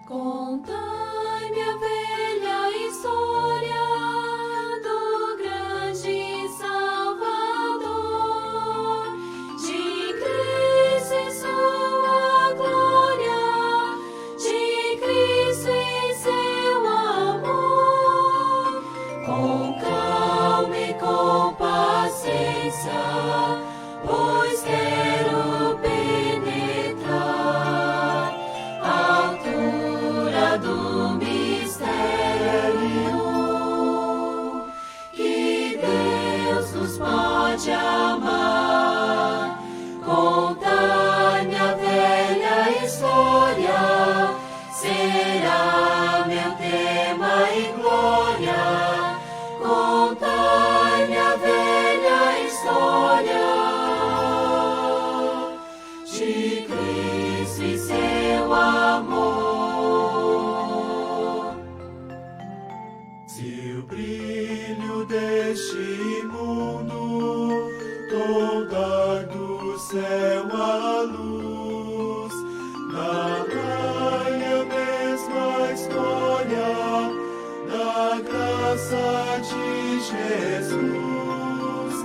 Contai-me a velha história do grande Salvador, de Cristo em sua glória, de Cristo em seu amor. Com calma e com paciência, pois quero penetrar a altura do mistério que Deus nos pode amar. Contar-me a velha história será meu tema e glória. Contar-me a velha história de Cristo e seu amor. Se o brilho deste mundo tornar do céu a luz, narrai a mesma história da graça de Jesus.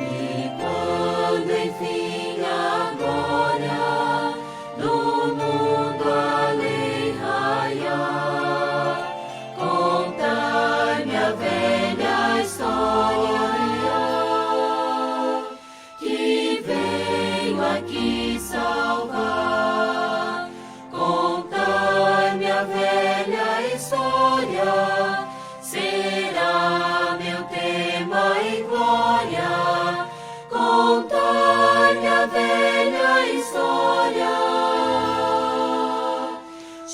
E quando enfim a glória do mundo a lei raiar, contar-me a velha história que veio aqui salvar. Contar-me a velha história será meu tema e glória. Contar-me a velha história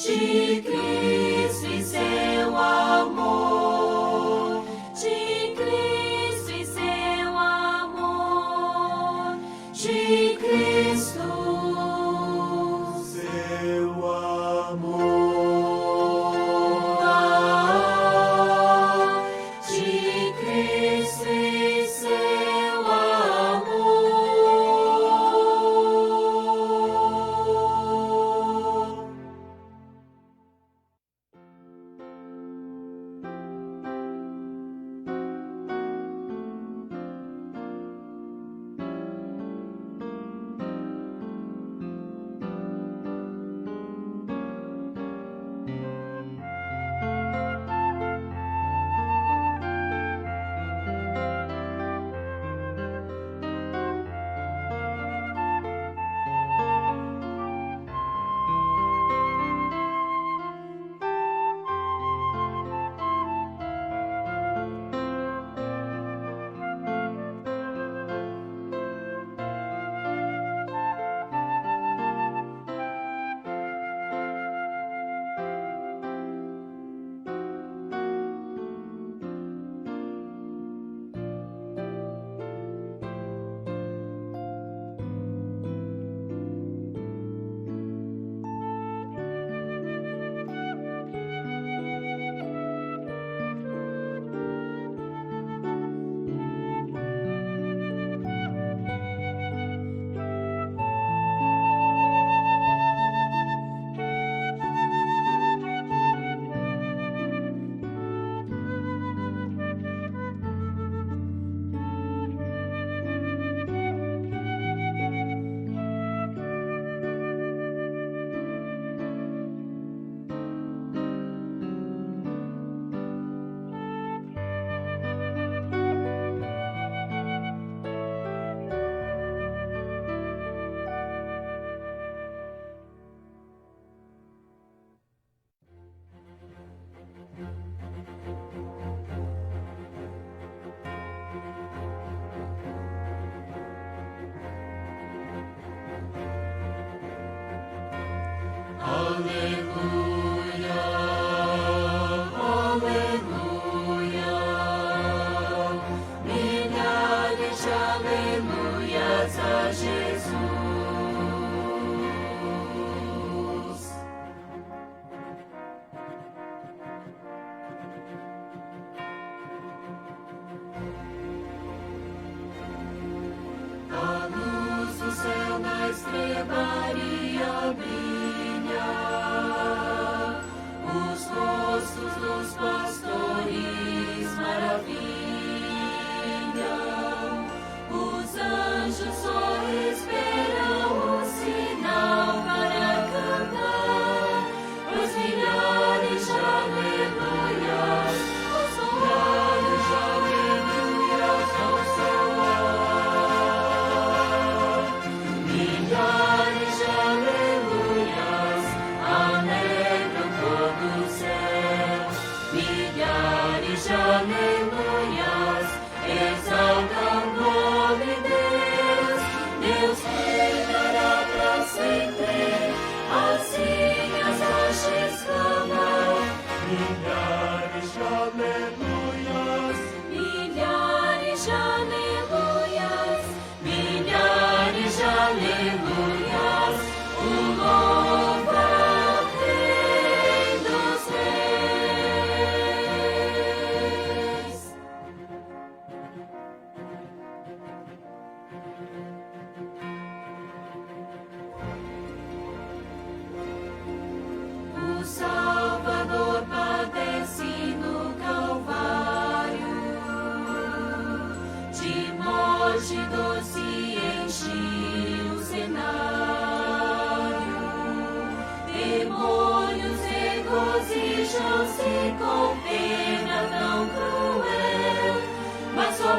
de Cristo e seu amor, de Cristo e seu amor, de Cristo, Seu amor. de Cristo e seu amor.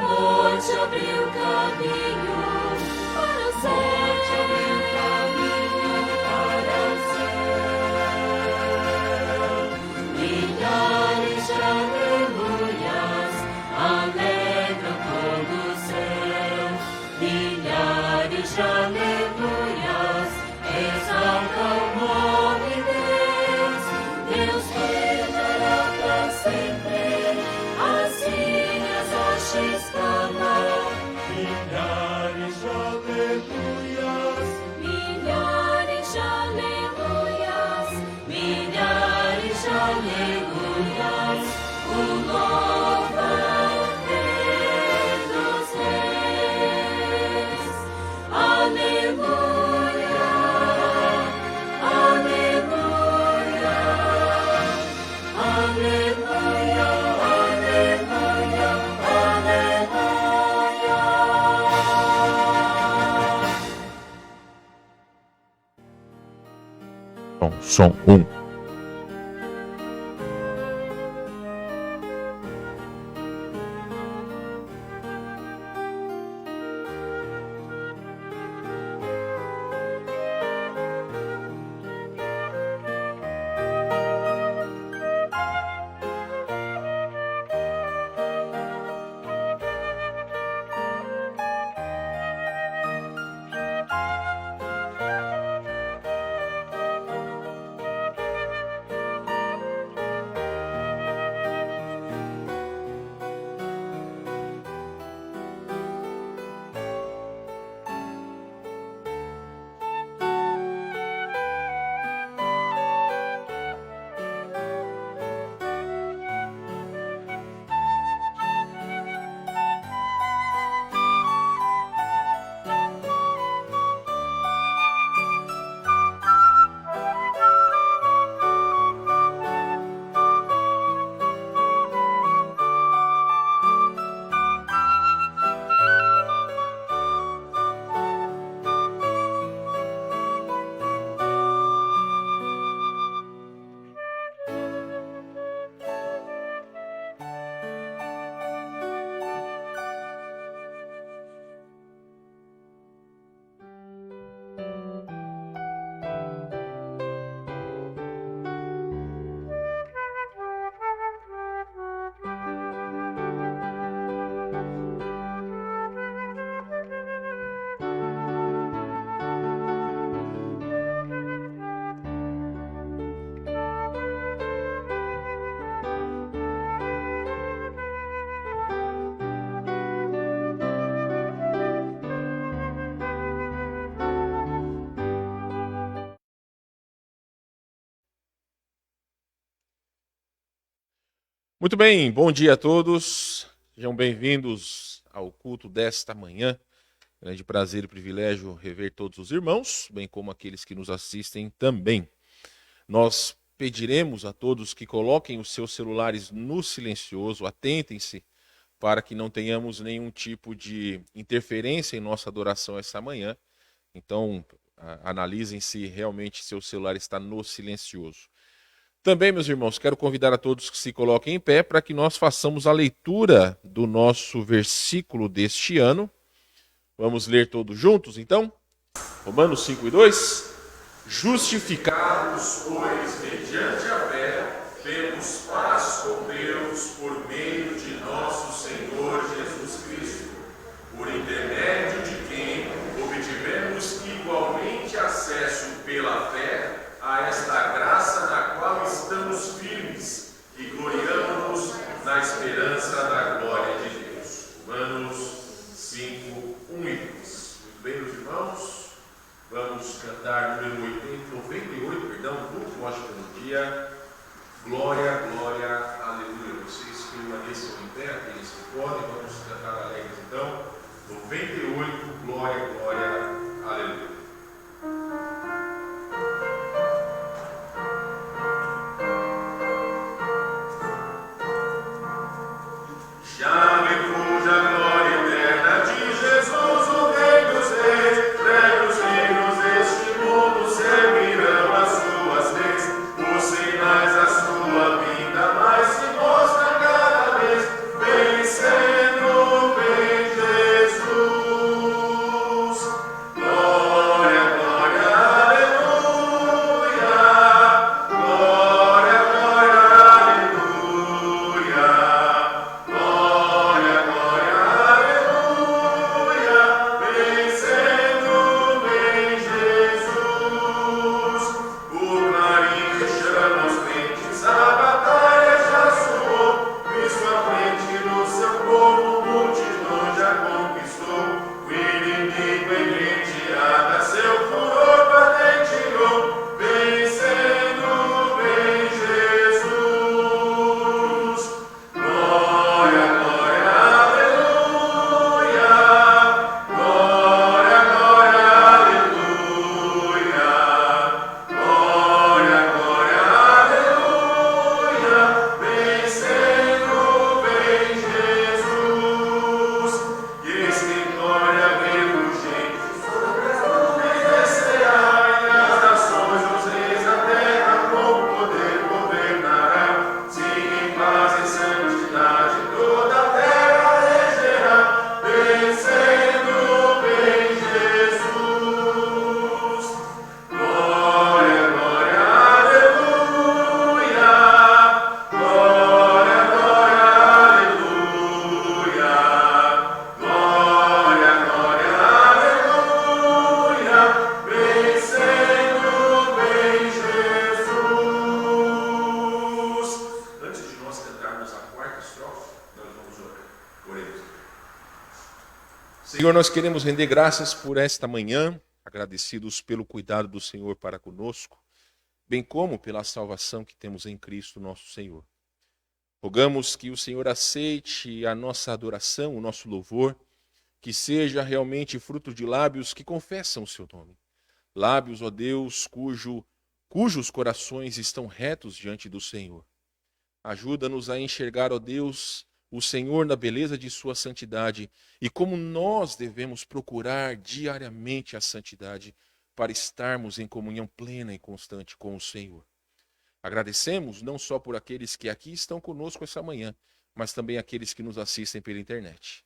amor te abriu caminho para o céu, te abriu caminho para o céu. Milhares de aleluias alegram todo o céu. Milhares de aleluias exaltam o nome de Deus. Deus reinará para sempre, assim as hostes clamam. Milhares de aleluias, Milhares de aleluias, milhares de aleluias, o louvor Rei dos Reis. Aleluia, aleluia, aleluia, aleluia, aleluia. Bom, som 1. Muito bem, bom dia a todos. Sejam bem-vindos ao culto desta manhã. Grande prazer e privilégio rever todos os irmãos, bem como aqueles que nos assistem também. Nós pediremos a todos que coloquem os seus celulares no silencioso, atentem-se para que não tenhamos nenhum tipo de interferência em nossa adoração essa manhã. Então, analisem se realmente seu celular está no silencioso. Também, meus irmãos, quero convidar a todos que se coloquem em pé para que nós façamos a leitura do nosso versículo deste ano. Vamos ler todos juntos, então? Romanos 5:2. Justificados, pois, mediante a fé, temos paz com Deus por meio de nosso Senhor Jesus Cristo, por intermédio de quem obtivemos igualmente acesso pela fé a esta graça na qual estamos firmes e gloriamo-nos na esperança da glória de Deus. Romanos 5, 1 e 2. Muito bem, meus irmãos, vamos cantar número 98, do Washington dia. Glória, glória, aleluia. Vocês permaneçam em pé, aqueles que podem, vamos cantar alegres então. 98, glória, glória, aleluia. Já me fuja a glória eterna de Jesus, o Rei dos Reis, velhos livros deste mundo seguirão as suas leis, os sinais da sua vinda mais se mostra cada vez, vencendo, Senhor, nós queremos render graças por esta manhã, agradecidos pelo cuidado do Senhor para conosco, bem como pela salvação que temos em Cristo nosso Senhor. Rogamos que o Senhor aceite a nossa adoração, o nosso louvor, que seja realmente fruto de lábios que confessam o seu nome. Lábios, ó Deus, cujos corações estão retos diante do Senhor. Ajuda-nos a enxergar, ó Deus, o Senhor na beleza de sua santidade e como nós devemos procurar diariamente a santidade para estarmos em comunhão plena e constante com o Senhor. Agradecemos não só por aqueles que aqui estão conosco essa manhã, mas também aqueles que nos assistem pela internet.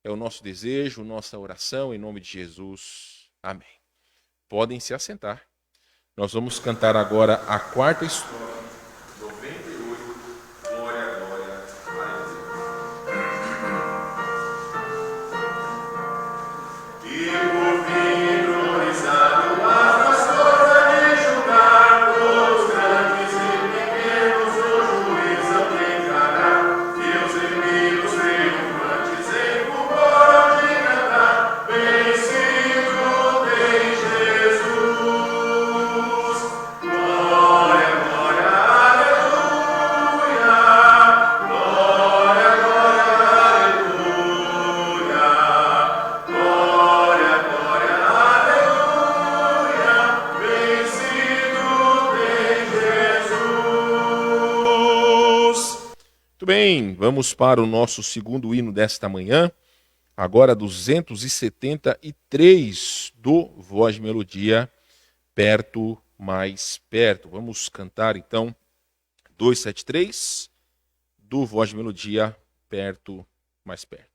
É o nosso desejo, nossa oração em nome de Jesus. Amém. Podem se assentar. Nós vamos cantar agora a quarta história. 98, glória, glória, aleluia. E por fim, tronizado, afastou de julgar os grandes e pequenos, o juiz aplicará, e os inimigos triunfantes em fulgor de cantar, vencido tem Jesus. Glória, glória, aleluia. Glória, glória, aleluia. Glória, glória, aleluia. Vencido tem Jesus. Muito bem, vamos para o nosso segundo hino desta manhã, agora 273 do Voz de Melodia, Perto, Mais Perto. Vamos cantar então 273 do Voz de Melodia, Perto, Mais Perto.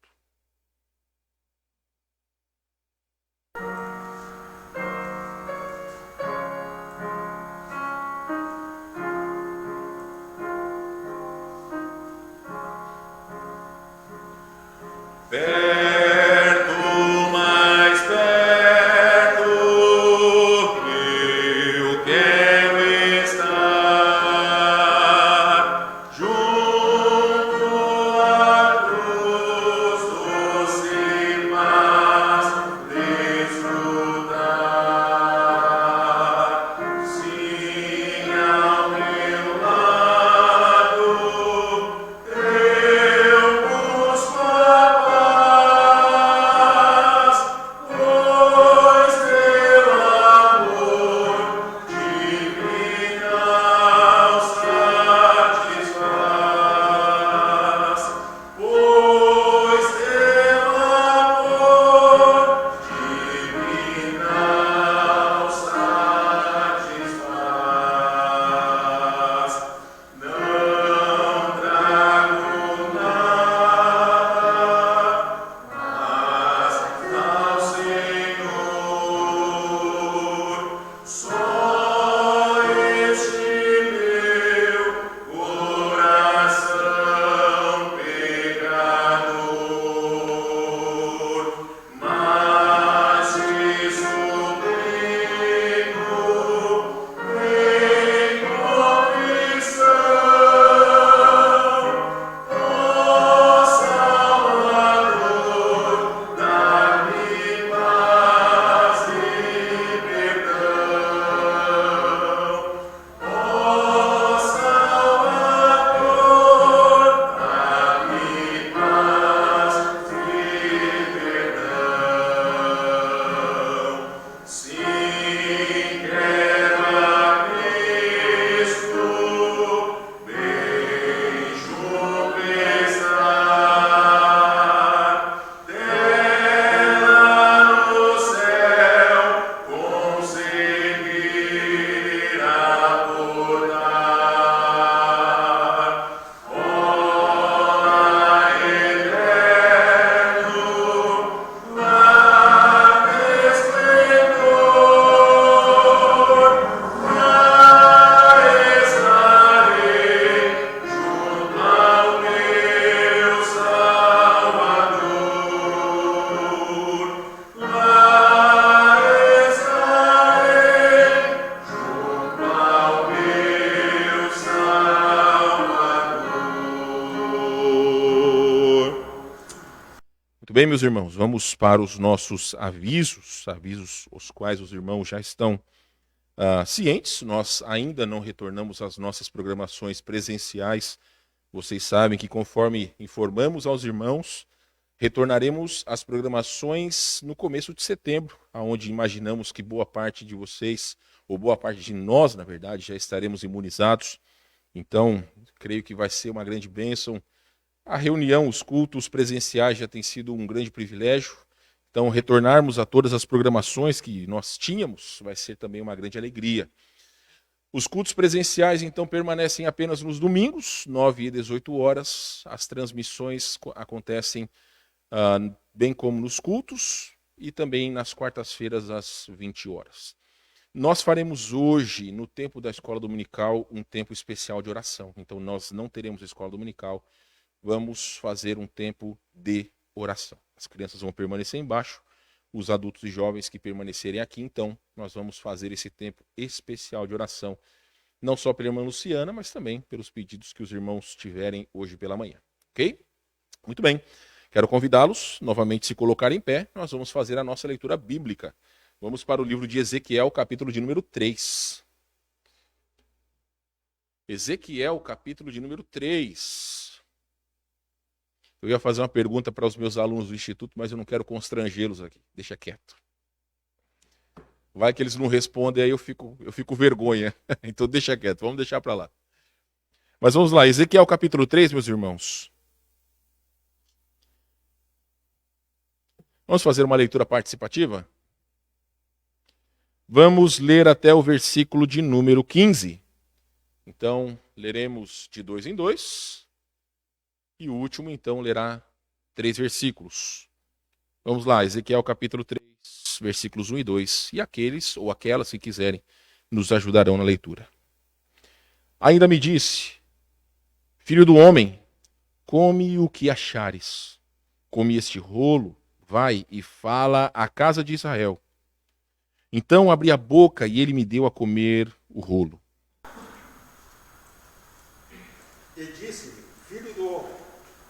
Perto, mais perto, eu quero estar junto à cruz, doce paz desfrutar. Sim, ao meu lado, eu busco a paz. Bem, meus irmãos, vamos para os nossos avisos os quais os irmãos já estão cientes. Nós ainda não retornamos às nossas programações presenciais. Vocês sabem que, conforme informamos aos irmãos, retornaremos às programações no começo de setembro, onde imaginamos que boa parte de vocês, ou boa parte de nós, na verdade, já estaremos imunizados. Então, creio que vai ser uma grande bênção. A reunião, os cultos presenciais já tem sido um grande privilégio. Então, retornarmos a todas as programações que nós tínhamos vai ser também uma grande alegria. Os cultos presenciais, então, permanecem apenas nos domingos, 9 e 18 horas. As transmissões acontecem bem como nos cultos e também nas quartas-feiras às 20 horas. Nós faremos hoje, no tempo da escola dominical, um tempo especial de oração. Então, nós não teremos escola dominical, vamos fazer um tempo de oração. As crianças vão permanecer embaixo, os adultos e jovens que permanecerem aqui, então, nós vamos fazer esse tempo especial de oração, não só pela irmã Luciana, mas também pelos pedidos que os irmãos tiverem hoje pela manhã. Ok? Muito bem. Quero convidá-los novamente a se colocarem em pé. Nós vamos fazer a nossa leitura bíblica. Vamos para o livro de Ezequiel, capítulo de número 3. Ezequiel, capítulo de número 3. Eu ia fazer uma pergunta para os meus alunos do Instituto, mas eu não quero constrangê-los aqui. Deixa quieto. Vai que eles não respondem, aí eu fico vergonha. Então deixa quieto, vamos deixar para lá. Mas vamos lá, Ezequiel, capítulo 3, meus irmãos. Vamos fazer uma leitura participativa? Vamos ler até o versículo de número 15. Então, leremos de 2 em 2. E o último, então, lerá 3 versículos. Vamos lá, Ezequiel capítulo 3, versículos 1 e 2. E aqueles ou aquelas que quiserem nos ajudarão na leitura. Ainda me disse: filho do homem, come o que achares. Come este rolo, vai e fala à casa de Israel. Então abri a boca e ele me deu a comer o rolo. E disse-me: filho do homem,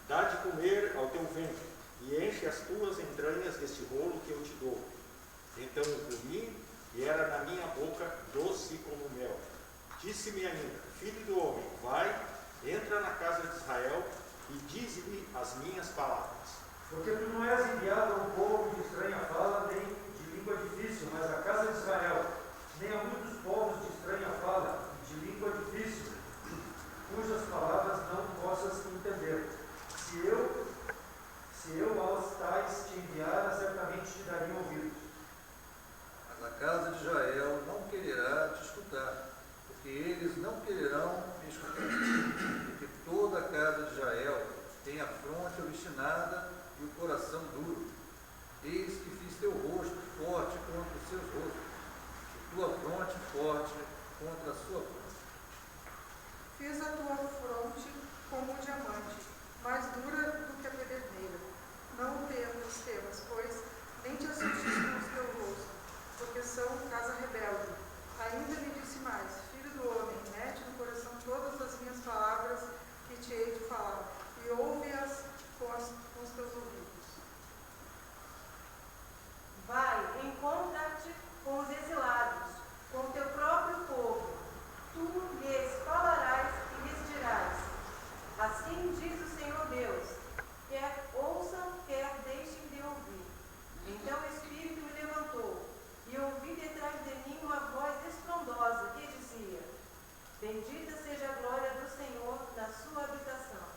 dá de comer ao teu ventre, e enche as tuas entranhas deste rolo que eu te dou. Então eu comi, e era na minha boca doce como mel. Disse-me ainda: filho do homem, vai, entra na casa de Israel, e dize-lhe as minhas palavras. Porque tu não és enviado a um povo de estranha fala, nem de língua difícil, mas a casa de Israel, nem a muitos povos de estranha fala, e de língua difícil, cujas palavras não possas entender. Se eu aos tais te enviara, certamente te daria ouvidos. Mas a casa de Israel não quererá te escutar, porque eles não quererão me escutar. Porque toda a casa de Israel tem a fronte obstinada e o coração duro. Eis que fiz teu rosto forte contra os seus rostos, e tua fronte forte contra a sua fronte. Fiz a tua fronte como um diamante, mais dura do que a pederneira. Não temas, pois, nem te assustes com o teu rosto, porque são casa rebelde. Ainda me disse mais: filho do homem, mete no coração todas as minhas palavras que te hei de falar, e ouve-as com os teus ouvidos. Vai, encontra-te com os exilados, com o teu próprio povo. Tu lhes falarás e lhes dirás: assim diz o Senhor Deus, quer ouçam, quer deixem de ouvir. Então o Espírito me levantou, e ouvi detrás de mim uma voz estrondosa que dizia: bendita seja a glória do Senhor na sua habitação.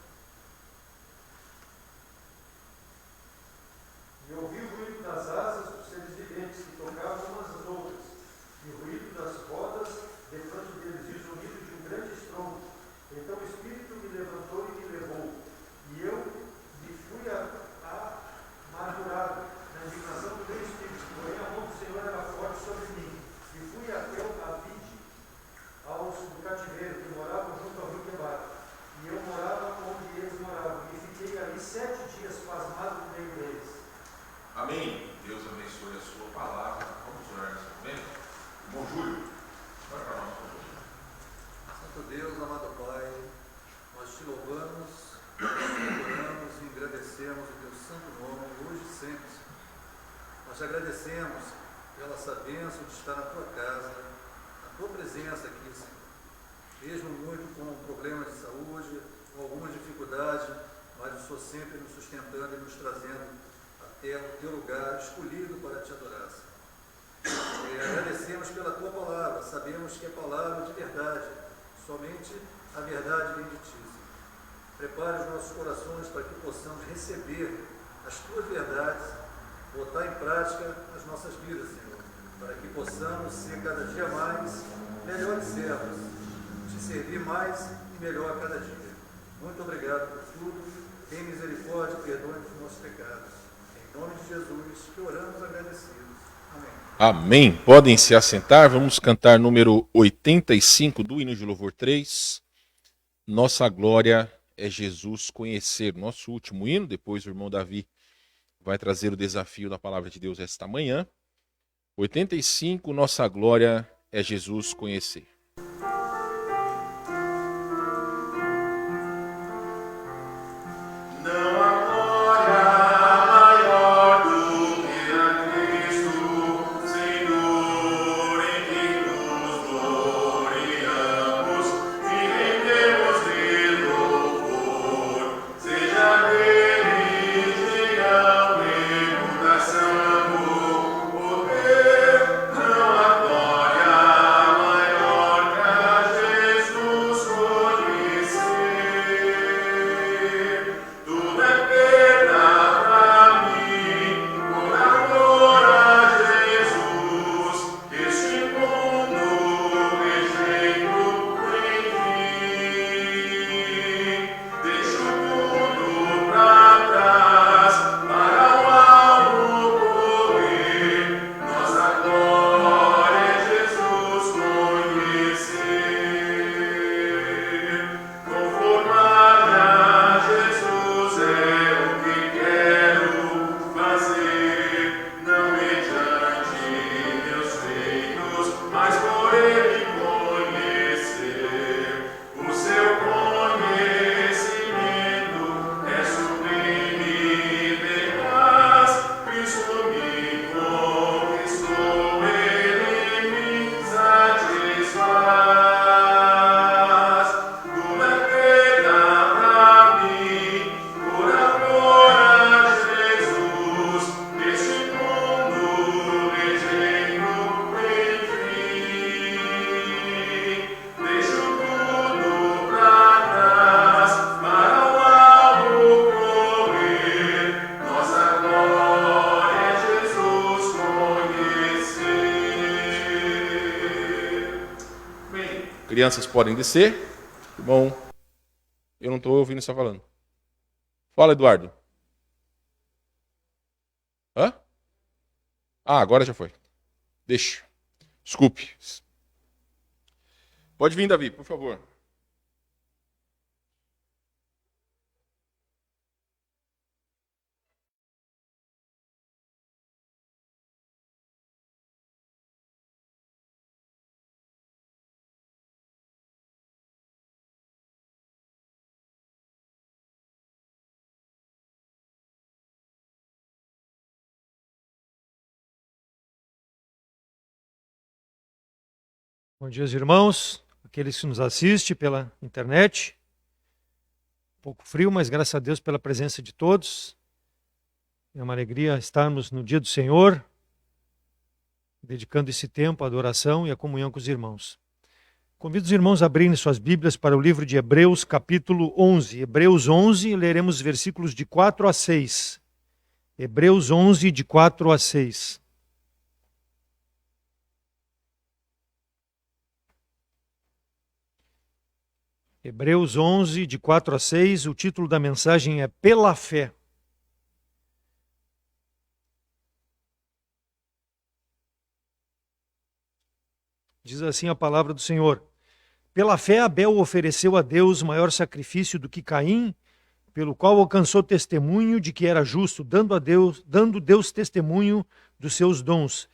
E ouvi o ruído das asas dos seres viventes que tocavam umas às outras, e o ruído das rodas defronte deles, e o zunido de um grande estrondo. Então o Espírito me levantou e me levou, e eu me fui amargurado na indignação do meu Espírito, porém a mão do Senhor era forte sobre mim, e fui até a vide, aos do cativeiro, que moravam junto ao rio Quebar, e eu morava onde eles moravam, e fiquei ali 7 dias pasmado no meio deles. Amém. Deus abençoe a sua palavra. Vamos orar nesse momento. Bom Júlio, ora para nós, por favor. Santo Deus, amado Pai, nós te louvamos, te adoramos e engrandecemos o teu santo nome, hoje e sempre. Nós te agradecemos pela essa bênção de estar na tua casa, na tua presença aqui, Senhor. Mesmo muito com problemas de saúde, com algumas dificuldades, mas o Senhor sempre nos sustentando e nos trazendo até o teu lugar escolhido para te adorar, Senhor. E agradecemos pela tua palavra, sabemos que é palavra de verdade, somente a verdade vem de ti, Senhor. Prepare os nossos corações para que possamos receber as tuas verdades, botar em prática as nossas vidas, Senhor, para que possamos ser cada dia mais melhores servos, te servir mais e melhor a cada dia. Muito obrigado por tudo. Tem misericórdia e perdoe os nossos pecados. Em nome de Jesus, que oramos agradecidos. Amém. Amém. Podem se assentar. Vamos cantar número 85 do hino de louvor 3. Nossa glória é Jesus conhecer. Nosso último hino. Depois o irmão Davi vai trazer o desafio da palavra de Deus esta manhã. 85, nossa glória é Jesus conhecer. Crianças podem descer. Bom, eu não estou ouvindo você falando. Fala, Eduardo. Hã? Ah, agora já foi. Deixa. Desculpe. Pode vir, Davi, por favor. Bom dia, irmãos, aqueles que nos assistem pela internet. Um pouco frio, mas graças a Deus pela presença de todos. É uma alegria estarmos no dia do Senhor, dedicando esse tempo à adoração e à comunhão com os irmãos. Convido os irmãos a abrirem suas Bíblias para o livro de Hebreus, capítulo 11. Hebreus 11, leremos versículos de 4 a 6. Hebreus 11, de 4 a 6. Hebreus 11, de 4 a 6, o título da mensagem é Pela Fé. Diz assim a palavra do Senhor. Pela fé Abel ofereceu a Deus maior sacrifício do que Caim, pelo qual alcançou testemunho de que era justo, dando Deus testemunho dos seus dons.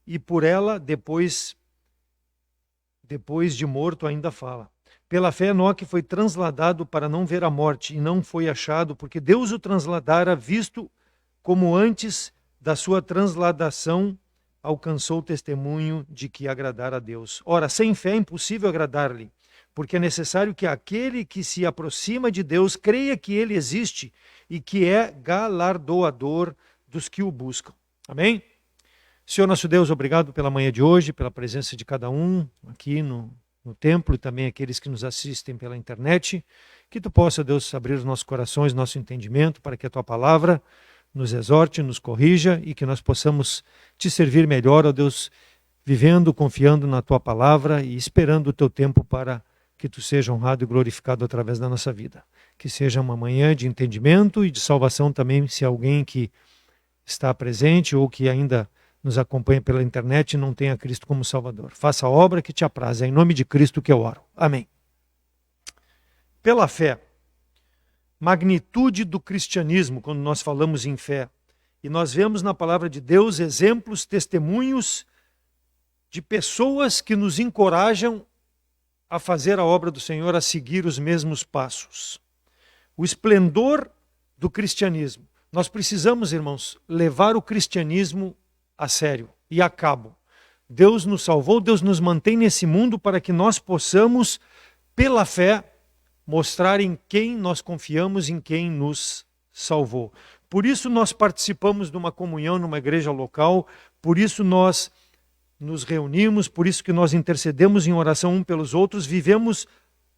E por ela, depois de morto, ainda fala. Pela fé, Enoque foi transladado para não ver a morte, e não foi achado, porque Deus o transladara, visto como antes da sua transladação, alcançou o testemunho de que agradara a Deus. Ora, sem fé é impossível agradar-lhe, porque é necessário que aquele que se aproxima de Deus creia que ele existe e que é galardoador dos que o buscam. Amém? Senhor nosso Deus, obrigado pela manhã de hoje, pela presença de cada um aqui no templo e também aqueles que nos assistem pela internet. Que tu possa, Deus, abrir os nossos corações, nosso entendimento, para que a tua palavra nos exorte, nos corrija e que nós possamos te servir melhor, ó Deus, vivendo, confiando na tua palavra e esperando o teu tempo para que tu seja honrado e glorificado através da nossa vida. Que seja uma manhã de entendimento e de salvação também, se alguém que está presente ou que ainda nos acompanha pela internet e não tenha Cristo como Salvador. Faça a obra que te apraz. É em nome de Cristo que eu oro. Amém. Pela fé, magnitude do cristianismo, quando nós falamos em fé. E nós vemos na palavra de Deus exemplos, testemunhos de pessoas que nos encorajam a fazer a obra do Senhor, a seguir os mesmos passos. O esplendor do cristianismo. Nós precisamos, irmãos, levar o cristianismo a sério e a cabo. Deus nos salvou, Deus nos mantém nesse mundo para que nós possamos, pela fé, mostrar em quem nós confiamos, em quem nos salvou. Por isso nós participamos de uma comunhão numa igreja local, por isso nós nos reunimos, por isso que nós intercedemos em oração um pelos outros, vivemos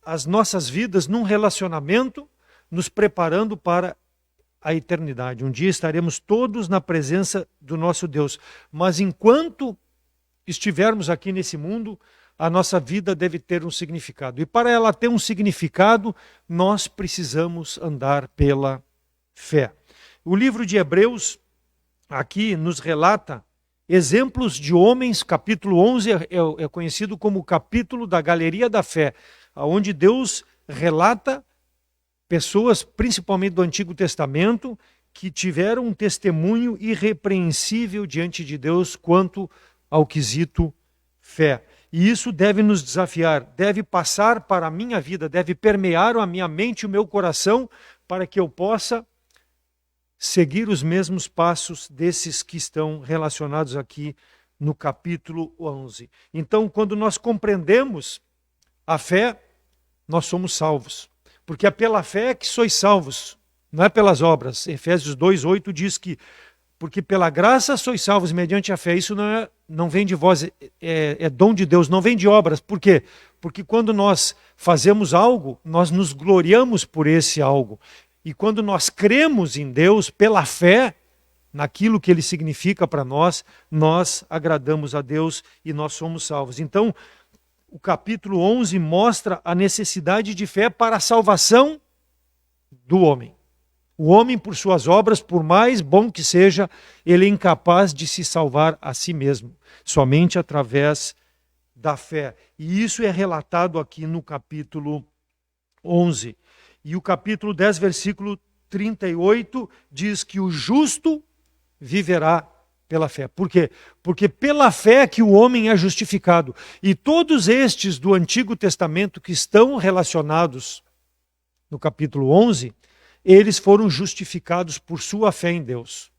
as nossas vidas num relacionamento, nos preparando para a eternidade. Um dia estaremos todos na presença do nosso Deus. Mas enquanto estivermos aqui nesse mundo, a nossa vida deve ter um significado. E para ela ter um significado, nós precisamos andar pela fé. O livro de Hebreus aqui nos relata exemplos de homens, capítulo 11 é conhecido como o capítulo da galeria da fé, onde Deus relata pessoas, principalmente do Antigo Testamento, que tiveram um testemunho irrepreensível diante de Deus quanto ao quesito fé. E isso deve nos desafiar, deve passar para a minha vida, deve permear a minha mente e o meu coração, para que eu possa seguir os mesmos passos desses que estão relacionados aqui no capítulo 11. Então, quando nós compreendemos a fé, nós somos salvos. Porque é pela fé que sois salvos, não é pelas obras. Efésios 2:8 diz que, porque pela graça sois salvos mediante a fé. Isso não vem de vós, é dom de Deus, não vem de obras. Por quê? Porque quando nós fazemos algo, nós nos gloriamos por esse algo. E quando nós cremos em Deus, pela fé, naquilo que Ele significa para nós, nós agradamos a Deus e nós somos salvos. Então, o capítulo 11 mostra a necessidade de fé para a salvação do homem. O homem, por suas obras, por mais bom que seja, ele é incapaz de se salvar a si mesmo, somente através da fé. E isso é relatado aqui no capítulo 11. E o capítulo 10, versículo 38, diz que o justo viverá pela fé. Por quê? Porque pela fé que o homem é justificado. E todos estes do Antigo Testamento que estão relacionados no capítulo 11, eles foram justificados por sua fé em Deus.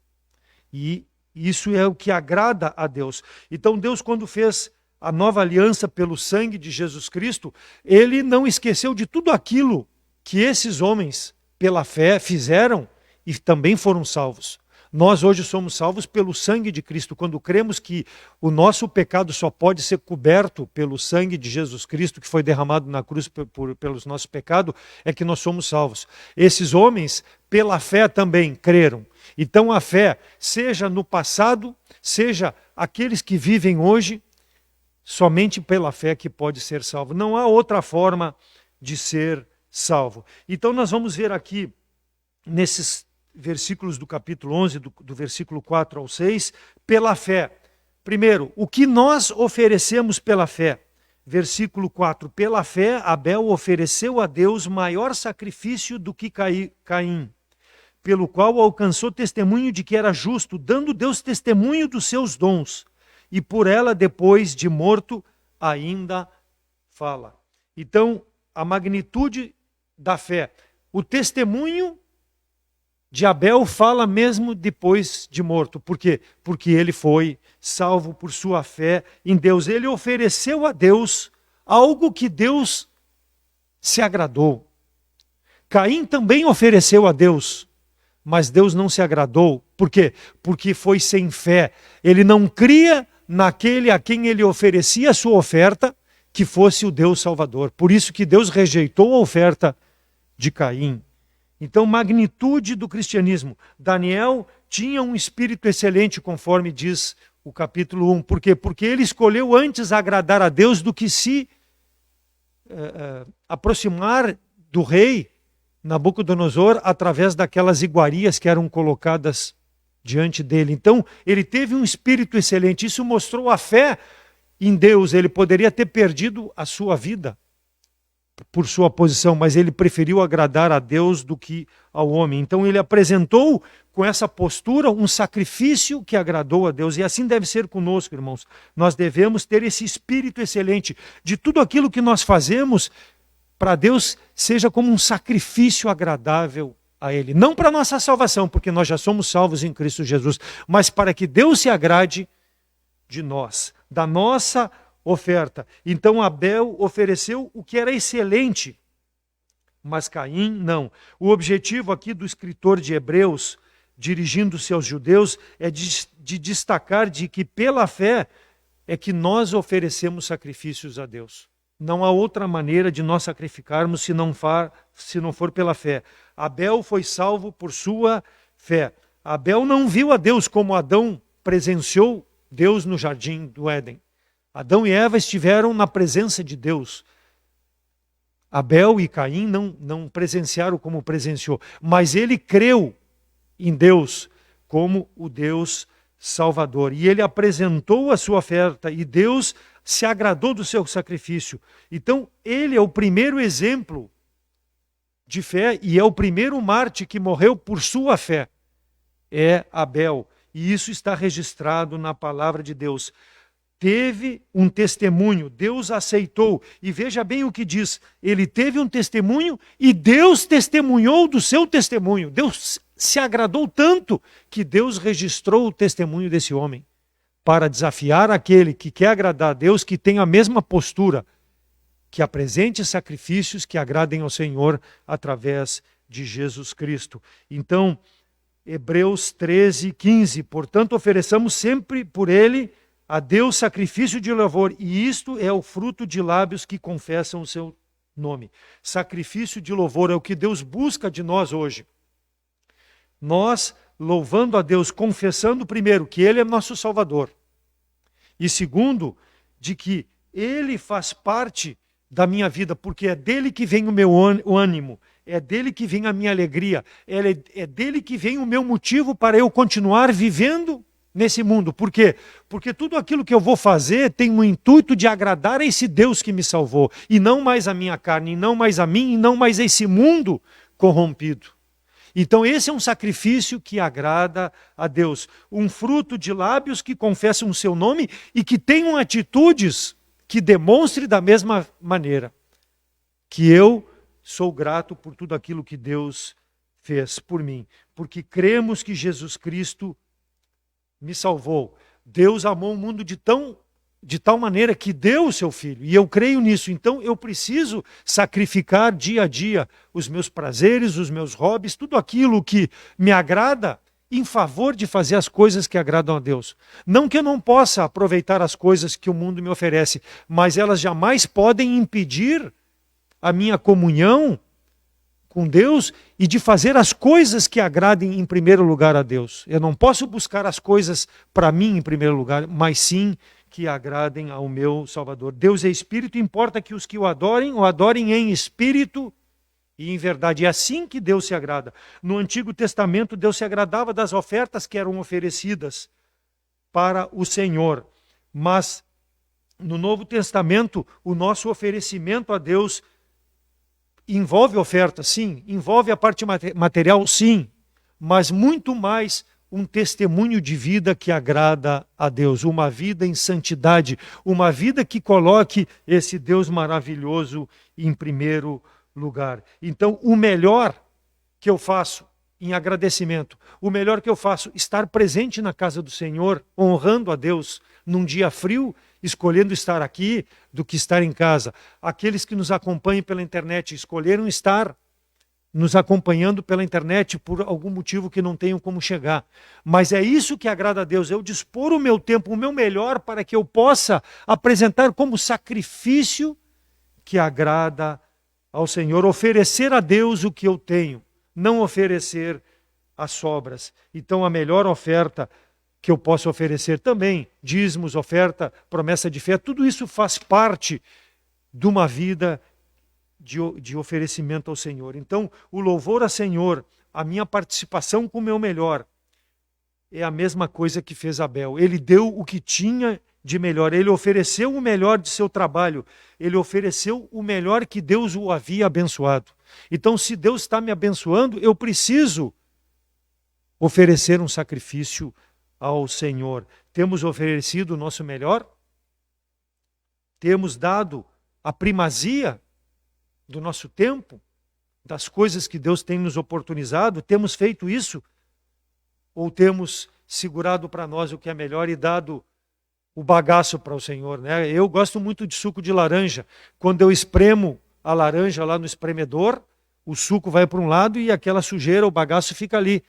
E isso é o que agrada a Deus. Então Deus, quando fez a nova aliança pelo sangue de Jesus Cristo, Ele não esqueceu de tudo aquilo que esses homens, pela fé, fizeram e também foram salvos. Nós hoje somos salvos pelo sangue de Cristo. Quando cremos que o nosso pecado só pode ser coberto pelo sangue de Jesus Cristo, que foi derramado na cruz pelos nossos pecados, é que nós somos salvos. Esses homens, pela fé também, creram. Então a fé, seja no passado, seja aqueles que vivem hoje, somente pela fé que pode ser salvo. Não há outra forma de ser salvo. Então nós vamos ver aqui, nesses versículos do capítulo 11, do versículo 4 ao 6, pela fé. Primeiro, o que nós oferecemos pela fé. Versículo 4, pela fé Abel ofereceu a Deus maior sacrifício do que Caim, pelo qual alcançou testemunho de que era justo, dando Deus testemunho dos seus dons, e por ela, depois de morto, ainda fala. Então, a magnitude da fé, o testemunho de Abel fala mesmo depois de morto. Por quê? Porque ele foi salvo por sua fé em Deus. Ele ofereceu a Deus algo que Deus se agradou. Caim também ofereceu a Deus, mas Deus não se agradou. Por quê? Porque foi sem fé. Ele não cria naquele a quem ele oferecia a sua oferta, que fosse o Deus Salvador. Por isso que Deus rejeitou a oferta de Caim. Então, magnitude do cristianismo. Daniel tinha um espírito excelente, conforme diz o capítulo 1. Por quê? Porque ele escolheu antes agradar a Deus do que se aproximar do rei Nabucodonosor através daquelas iguarias que eram colocadas diante dele. Então, ele teve um espírito excelente. Isso mostrou a fé em Deus. Ele poderia ter perdido a sua vida por sua posição, mas ele preferiu agradar a Deus do que ao homem. Então, ele apresentou com essa postura um sacrifício que agradou a Deus. E assim deve ser conosco, irmãos. Nós devemos ter esse espírito excelente de tudo aquilo que nós fazemos para Deus seja como um sacrifício agradável a Ele. Não para a nossa salvação, porque nós já somos salvos em Cristo Jesus, mas para que Deus se agrade de nós, da nossa oferta. Então Abel ofereceu o que era excelente, mas Caim não. O objetivo aqui do escritor de Hebreus, dirigindo-se aos judeus, é de destacar de que pela fé é que nós oferecemos sacrifícios a Deus. Não há outra maneira de nós sacrificarmos se não for pela fé. Abel foi salvo por sua fé. Abel não viu a Deus como Adão presenciou Deus no jardim do Éden. Adão e Eva estiveram na presença de Deus. Abel e Caim não presenciaram como presenciou, mas ele creu em Deus como o Deus Salvador. E ele apresentou a sua oferta e Deus se agradou do seu sacrifício. Então, ele é o primeiro exemplo de fé e é o primeiro mártir que morreu por sua fé. É Abel. E isso está registrado na palavra de Deus. Teve um testemunho, Deus aceitou. E veja bem o que diz. Ele teve um testemunho e Deus testemunhou do seu testemunho. Deus se agradou tanto que Deus registrou o testemunho desse homem para desafiar aquele que quer agradar a Deus, que tem a mesma postura, que apresente sacrifícios que agradem ao Senhor através de Jesus Cristo. Então, Hebreus 13, 15. Portanto, ofereçamos sempre por ele a Deus sacrifício de louvor, e isto é o fruto de lábios que confessam o seu nome. Sacrifício de louvor é o que Deus busca de nós hoje. Nós, louvando a Deus, confessando primeiro que Ele é nosso Salvador, e segundo, de que Ele faz parte da minha vida, porque é dele que vem o meu ânimo, é dele que vem a minha alegria, é dele que vem o meu motivo para eu continuar vivendo nesse mundo. Por quê? Porque tudo aquilo que eu vou fazer tem o intuito de agradar a esse Deus que me salvou, e não mais a minha carne, e não mais a mim, e não mais a esse mundo corrompido. Então esse é um sacrifício que agrada a Deus. Um fruto de lábios que confessam o seu nome e que tenham atitudes que demonstrem da mesma maneira que eu sou grato por tudo aquilo que Deus fez por mim. Porque cremos que Jesus Cristo me salvou. Deus amou o mundo de tal maneira que deu o seu Filho. E eu creio nisso. Então eu preciso sacrificar dia a dia os meus prazeres, os meus hobbies, tudo aquilo que me agrada em favor de fazer as coisas que agradam a Deus. Não que eu não possa aproveitar as coisas que o mundo me oferece, mas elas jamais podem impedir a minha comunhão com Deus e de fazer as coisas que agradem em primeiro lugar a Deus. Eu não posso buscar as coisas para mim em primeiro lugar, mas sim que agradem ao meu Salvador. Deus é Espírito, importa que os que o adorem em Espírito e em verdade. É assim que Deus se agrada. No Antigo Testamento, Deus se agradava das ofertas que eram oferecidas para o Senhor. Mas no Novo Testamento, o nosso oferecimento a Deus envolve oferta, sim. Envolve a parte material, sim. Mas muito mais um testemunho de vida que agrada a Deus. Uma vida em santidade. Uma vida que coloque esse Deus maravilhoso em primeiro lugar. Então, o melhor que eu faço em agradecimento. O melhor que eu faço, estar presente na casa do Senhor, honrando a Deus num dia frio, escolhendo estar aqui do que estar em casa. Aqueles que nos acompanham pela internet escolheram estar nos acompanhando pela internet por algum motivo que não tenham como chegar. Mas é isso que agrada a Deus, eu dispor o meu tempo, o meu melhor, para que eu possa apresentar como sacrifício que agrada ao Senhor, oferecer a Deus o que eu tenho, não oferecer as sobras. Então a melhor oferta que eu posso oferecer também, dízimos, oferta, promessa de fé, tudo isso faz parte de uma vida de oferecimento ao Senhor. Então, o louvor ao Senhor, a minha participação com o meu melhor, é a mesma coisa que fez Abel. Ele deu o que tinha de melhor, ele ofereceu o melhor de seu trabalho, ele ofereceu o melhor que Deus o havia abençoado. Então, se Deus está me abençoando, eu preciso oferecer um sacrifício ao Senhor. Temos oferecido o nosso melhor? Temos dado a primazia do nosso tempo, das coisas que Deus tem nos oportunizado? Temos feito isso? Ou temos segurado para nós o que é melhor e dado o bagaço para o Senhor, né? Eu gosto muito de suco de laranja. Quando eu espremo a laranja lá no espremedor, o suco vai para um lado e aquela sujeira, o bagaço fica ali.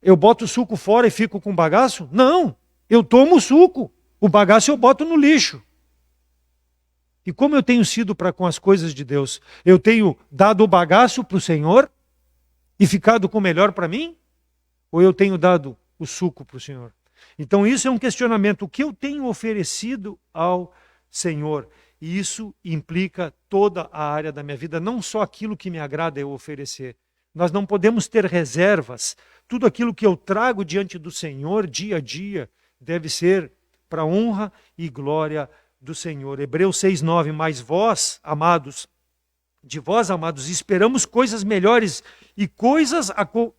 Eu boto o suco fora e fico com o bagaço? Não, eu tomo o suco. O bagaço eu boto no lixo. E como eu tenho sido para com as coisas de Deus? Eu tenho dado o bagaço para o Senhor e ficado com o melhor para mim? Ou eu tenho dado o suco para o Senhor? Então isso é um questionamento. O que eu tenho oferecido ao Senhor? E isso implica toda a área da minha vida, não só aquilo que me agrada eu oferecer. Nós não podemos ter reservas. Tudo aquilo que eu trago diante do Senhor, dia a dia, deve ser para a honra e glória do Senhor. Hebreus 6:9, mas vós, amados, de vós, amados, esperamos coisas melhores e coisas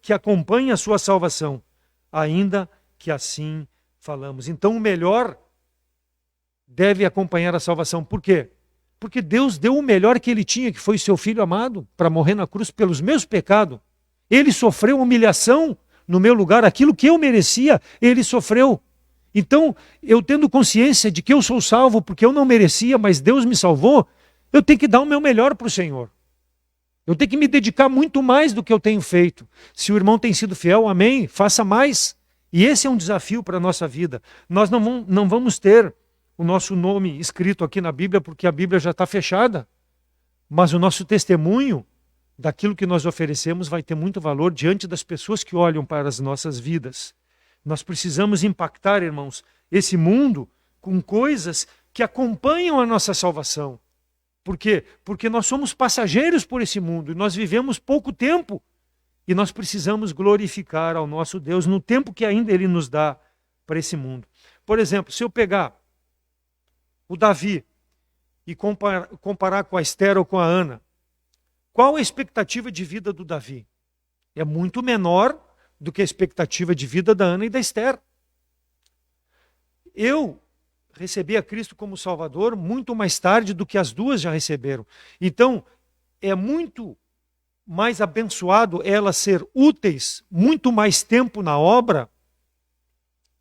que acompanhem a sua salvação, ainda que assim falamos. Então o melhor deve acompanhar a salvação. Por quê? Porque Deus deu o melhor que Ele tinha, que foi seu Filho amado, para morrer na cruz pelos meus pecados. Ele sofreu humilhação no meu lugar, aquilo que eu merecia, Ele sofreu. Então, eu tendo consciência de que eu sou salvo porque eu não merecia, mas Deus me salvou, eu tenho que dar o meu melhor para o Senhor. Eu tenho que me dedicar muito mais do que eu tenho feito. Se o irmão tem sido fiel, amém, faça mais. E esse é um desafio para a nossa vida. Nós não vamos ter o nosso nome escrito aqui na Bíblia porque a Bíblia já está fechada. Mas o nosso testemunho daquilo que nós oferecemos vai ter muito valor diante das pessoas que olham para as nossas vidas. Nós precisamos impactar, irmãos, esse mundo com coisas que acompanham a nossa salvação. Por quê? Porque nós somos passageiros por esse mundo e nós vivemos pouco tempo e nós precisamos glorificar ao nosso Deus no tempo que ainda Ele nos dá para esse mundo. Por exemplo, se eu pegar o Davi e comparar com a Esther ou com a Ana, qual a expectativa de vida do Davi? É muito menor do que a expectativa de vida da Ana e da Esther. Eu recebi a Cristo como Salvador muito mais tarde do que as duas já receberam. Então, é muito mais abençoado elas ser úteis muito mais tempo na obra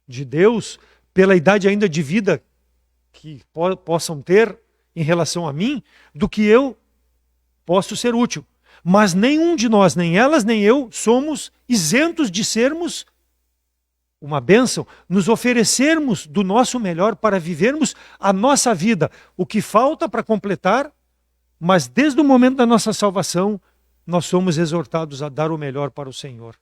de Deus, pela idade ainda de vida que possam ter em relação a mim, do que eu posso ser útil. Mas nenhum de nós, nem elas, nem eu, somos isentos de sermos uma bênção, nos oferecermos do nosso melhor para vivermos a nossa vida. O que falta para completar, mas desde o momento da nossa salvação, nós somos exortados a dar o melhor para o Senhor.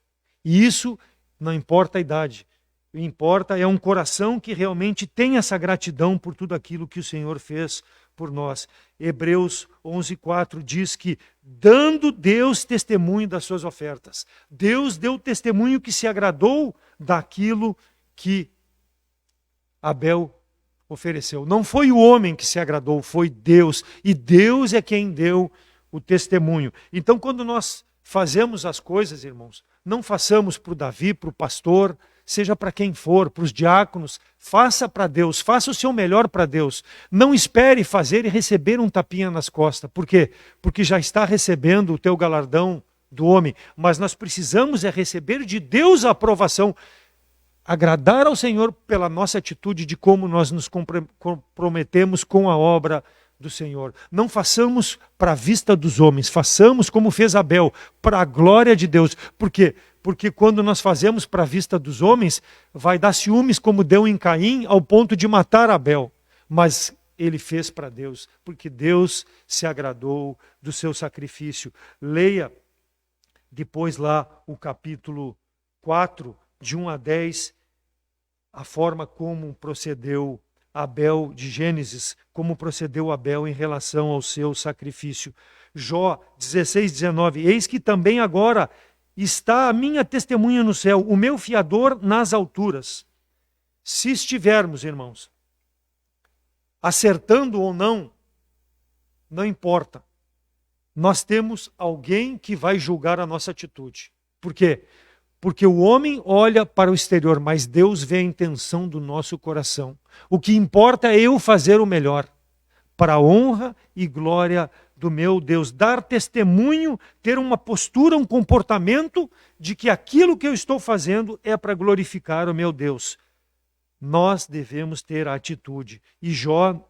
E isso não importa a idade. O que importa é um coração que realmente tem essa gratidão por tudo aquilo que o Senhor fez por nós. Hebreus 11:4 diz que dando Deus testemunho das suas ofertas. Deus deu testemunho que se agradou daquilo que Abel ofereceu. Não foi o homem que se agradou, foi Deus. E Deus é quem deu o testemunho. Então, quando nós fazemos as coisas, irmãos, não façamos para o Davi, para o pastor, seja para quem for, para os diáconos, faça para Deus, faça o seu melhor para Deus. Não espere fazer e receber um tapinha nas costas. Por quê? Porque já está recebendo o teu galardão do homem, mas nós precisamos receber de Deus a aprovação, agradar ao Senhor pela nossa atitude de como nós nos comprometemos com a obra do Senhor. Não façamos para a vista dos homens, façamos como fez Abel, para a glória de Deus. Por quê? Porque quando nós fazemos para a vista dos homens, vai dar ciúmes como deu em Caim, ao ponto de matar Abel. Mas ele fez para Deus, porque Deus se agradou do seu sacrifício. Leia depois lá o capítulo 4, de 1 a 10, a forma como procedeu Abel, de Gênesis, como procedeu Abel em relação ao seu sacrifício. Jó 16, 19, eis que também agora está a minha testemunha no céu, o meu fiador nas alturas. Se estivermos, irmãos, acertando ou não, não importa. Nós temos alguém que vai julgar a nossa atitude. Por quê? Porque o homem olha para o exterior, mas Deus vê a intenção do nosso coração. O que importa é eu fazer o melhor, para a honra e glória do meu Deus. Dar testemunho, ter uma postura, um comportamento de que aquilo que eu estou fazendo é para glorificar o meu Deus. Nós devemos ter a atitude. E Jó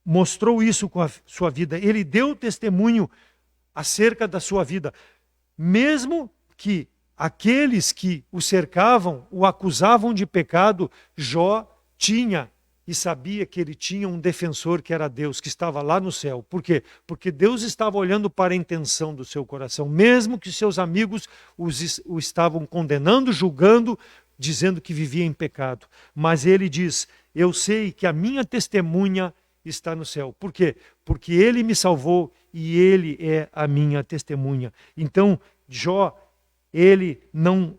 mostrou isso com a sua vida. Ele deu testemunho acerca da sua vida. Mesmo que aqueles que o cercavam, o acusavam de pecado, Jó tinha e sabia que ele tinha um defensor que era Deus, que estava lá no céu. Por quê? Porque Deus estava olhando para a intenção do seu coração. Mesmo que seus amigos o estavam condenando, julgando, dizendo que vivia em pecado. Mas ele diz, eu sei que a minha testemunha está no céu. Por quê? Porque ele me salvou e ele é a minha testemunha. Então, Jó, ele não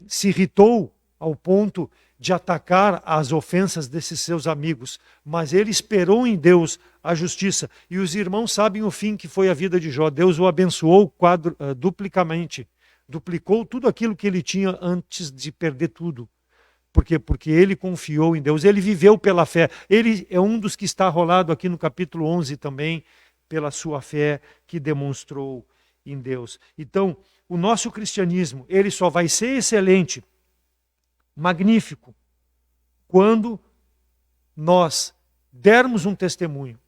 se irritou ao ponto de atacar as ofensas desses seus amigos, mas ele esperou em Deus a justiça. E os irmãos sabem o fim que foi a vida de Jó. Deus o abençoou duplicamente. Duplicou tudo aquilo que ele tinha antes de perder tudo. Por quê? Porque ele confiou em Deus, ele viveu pela fé. Ele é um dos que está rolado aqui no capítulo 11 também, pela sua fé que demonstrou em Deus. Então, o nosso cristianismo, ele só vai ser excelente, magnífico, quando nós dermos um testemunho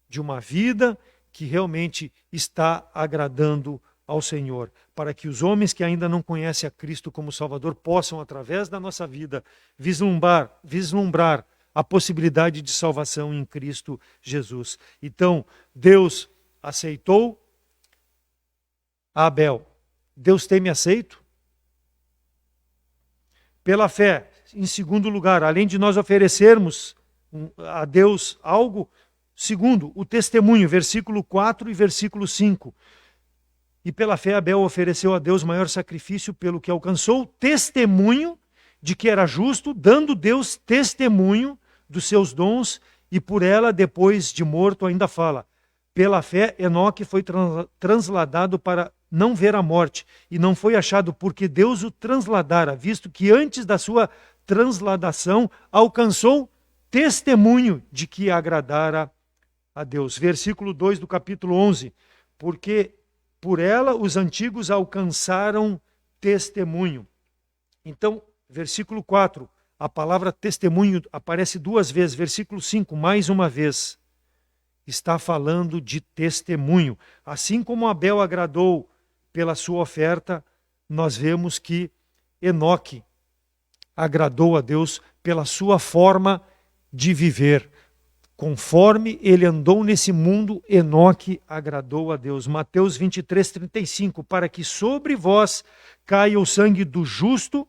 de uma vida que realmente está agradando ao Senhor, para que os homens que ainda não conhecem a Cristo como Salvador possam, através da nossa vida, vislumbrar a possibilidade de salvação em Cristo Jesus. Então, Deus aceitou Abel. Deus tem me aceito? Pela fé, em segundo lugar, além de nós oferecermos a Deus algo, segundo, o testemunho, versículo 4 e versículo 5. E pela fé Abel ofereceu a Deus maior sacrifício pelo que alcançou testemunho de que era justo, dando Deus testemunho dos seus dons, e por ela, depois de morto, ainda fala. Pela fé, Enoque foi transladado para não ver a morte, e não foi achado porque Deus o transladara, visto que antes da sua transladação alcançou testemunho de que agradara a Deus. Versículo 2 do capítulo 11. Porque por ela os antigos alcançaram testemunho. Então, versículo 4, a palavra testemunho aparece duas vezes. Versículo 5, mais uma vez, está falando de testemunho. Assim como Abel agradou pela sua oferta, nós vemos que Enoque agradou a Deus pela sua forma de viver. Conforme ele andou nesse mundo, Enoque agradou a Deus. Mateus 23, 35, para que sobre vós caia o sangue do justo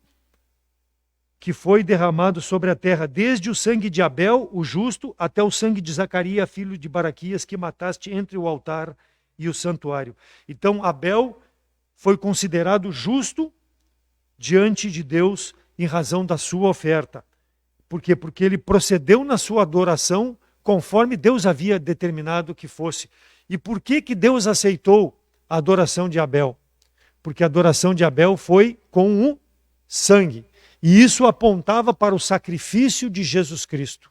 que foi derramado sobre a terra, desde o sangue de Abel, o justo, até o sangue de Zacarias, filho de Baraquias, que mataste entre o altar e o santuário. Então Abel foi considerado justo diante de Deus em razão da sua oferta. Por quê? Porque ele procedeu na sua adoração conforme Deus havia determinado que fosse. E por que Deus aceitou a adoração de Abel? Porque a adoração de Abel foi com o sangue. E isso apontava para o sacrifício de Jesus Cristo.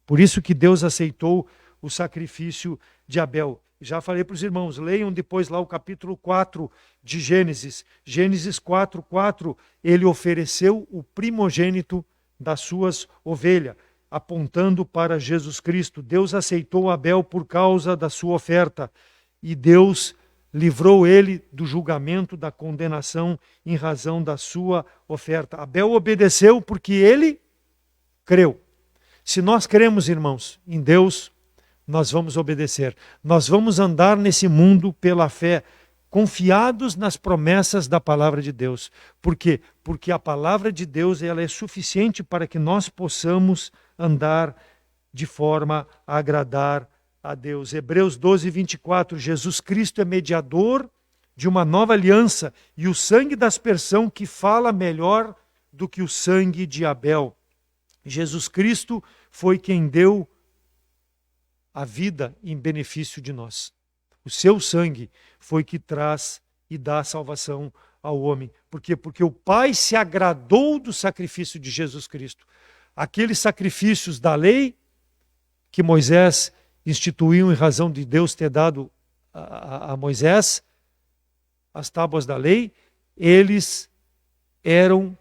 Por isso que Deus aceitou o sacrifício de Abel. Já falei para os irmãos, leiam depois lá o capítulo 4 de Gênesis. Gênesis 4:4, ele ofereceu o primogênito das suas ovelhas, apontando para Jesus Cristo. Deus aceitou Abel por causa da sua oferta e Deus livrou ele do julgamento, da condenação em razão da sua oferta. Abel obedeceu porque ele creu. Se nós cremos, irmãos, em Deus, nós vamos obedecer. Nós vamos andar nesse mundo pela fé, confiados nas promessas da palavra de Deus. Por quê? Porque a palavra de Deus, ela é suficiente para que nós possamos andar de forma a agradar a Deus. Hebreus 12:24, Jesus Cristo é mediador de uma nova aliança e o sangue da aspersão que fala melhor do que o sangue de Abel. Jesus Cristo foi quem deu a vida em benefício de nós. O seu sangue foi que traz e dá salvação ao homem. Por quê? Porque o Pai se agradou do sacrifício de Jesus Cristo. Aqueles sacrifícios da lei que Moisés instituiu em razão de Deus ter dado a Moisés as tábuas da lei, eles eram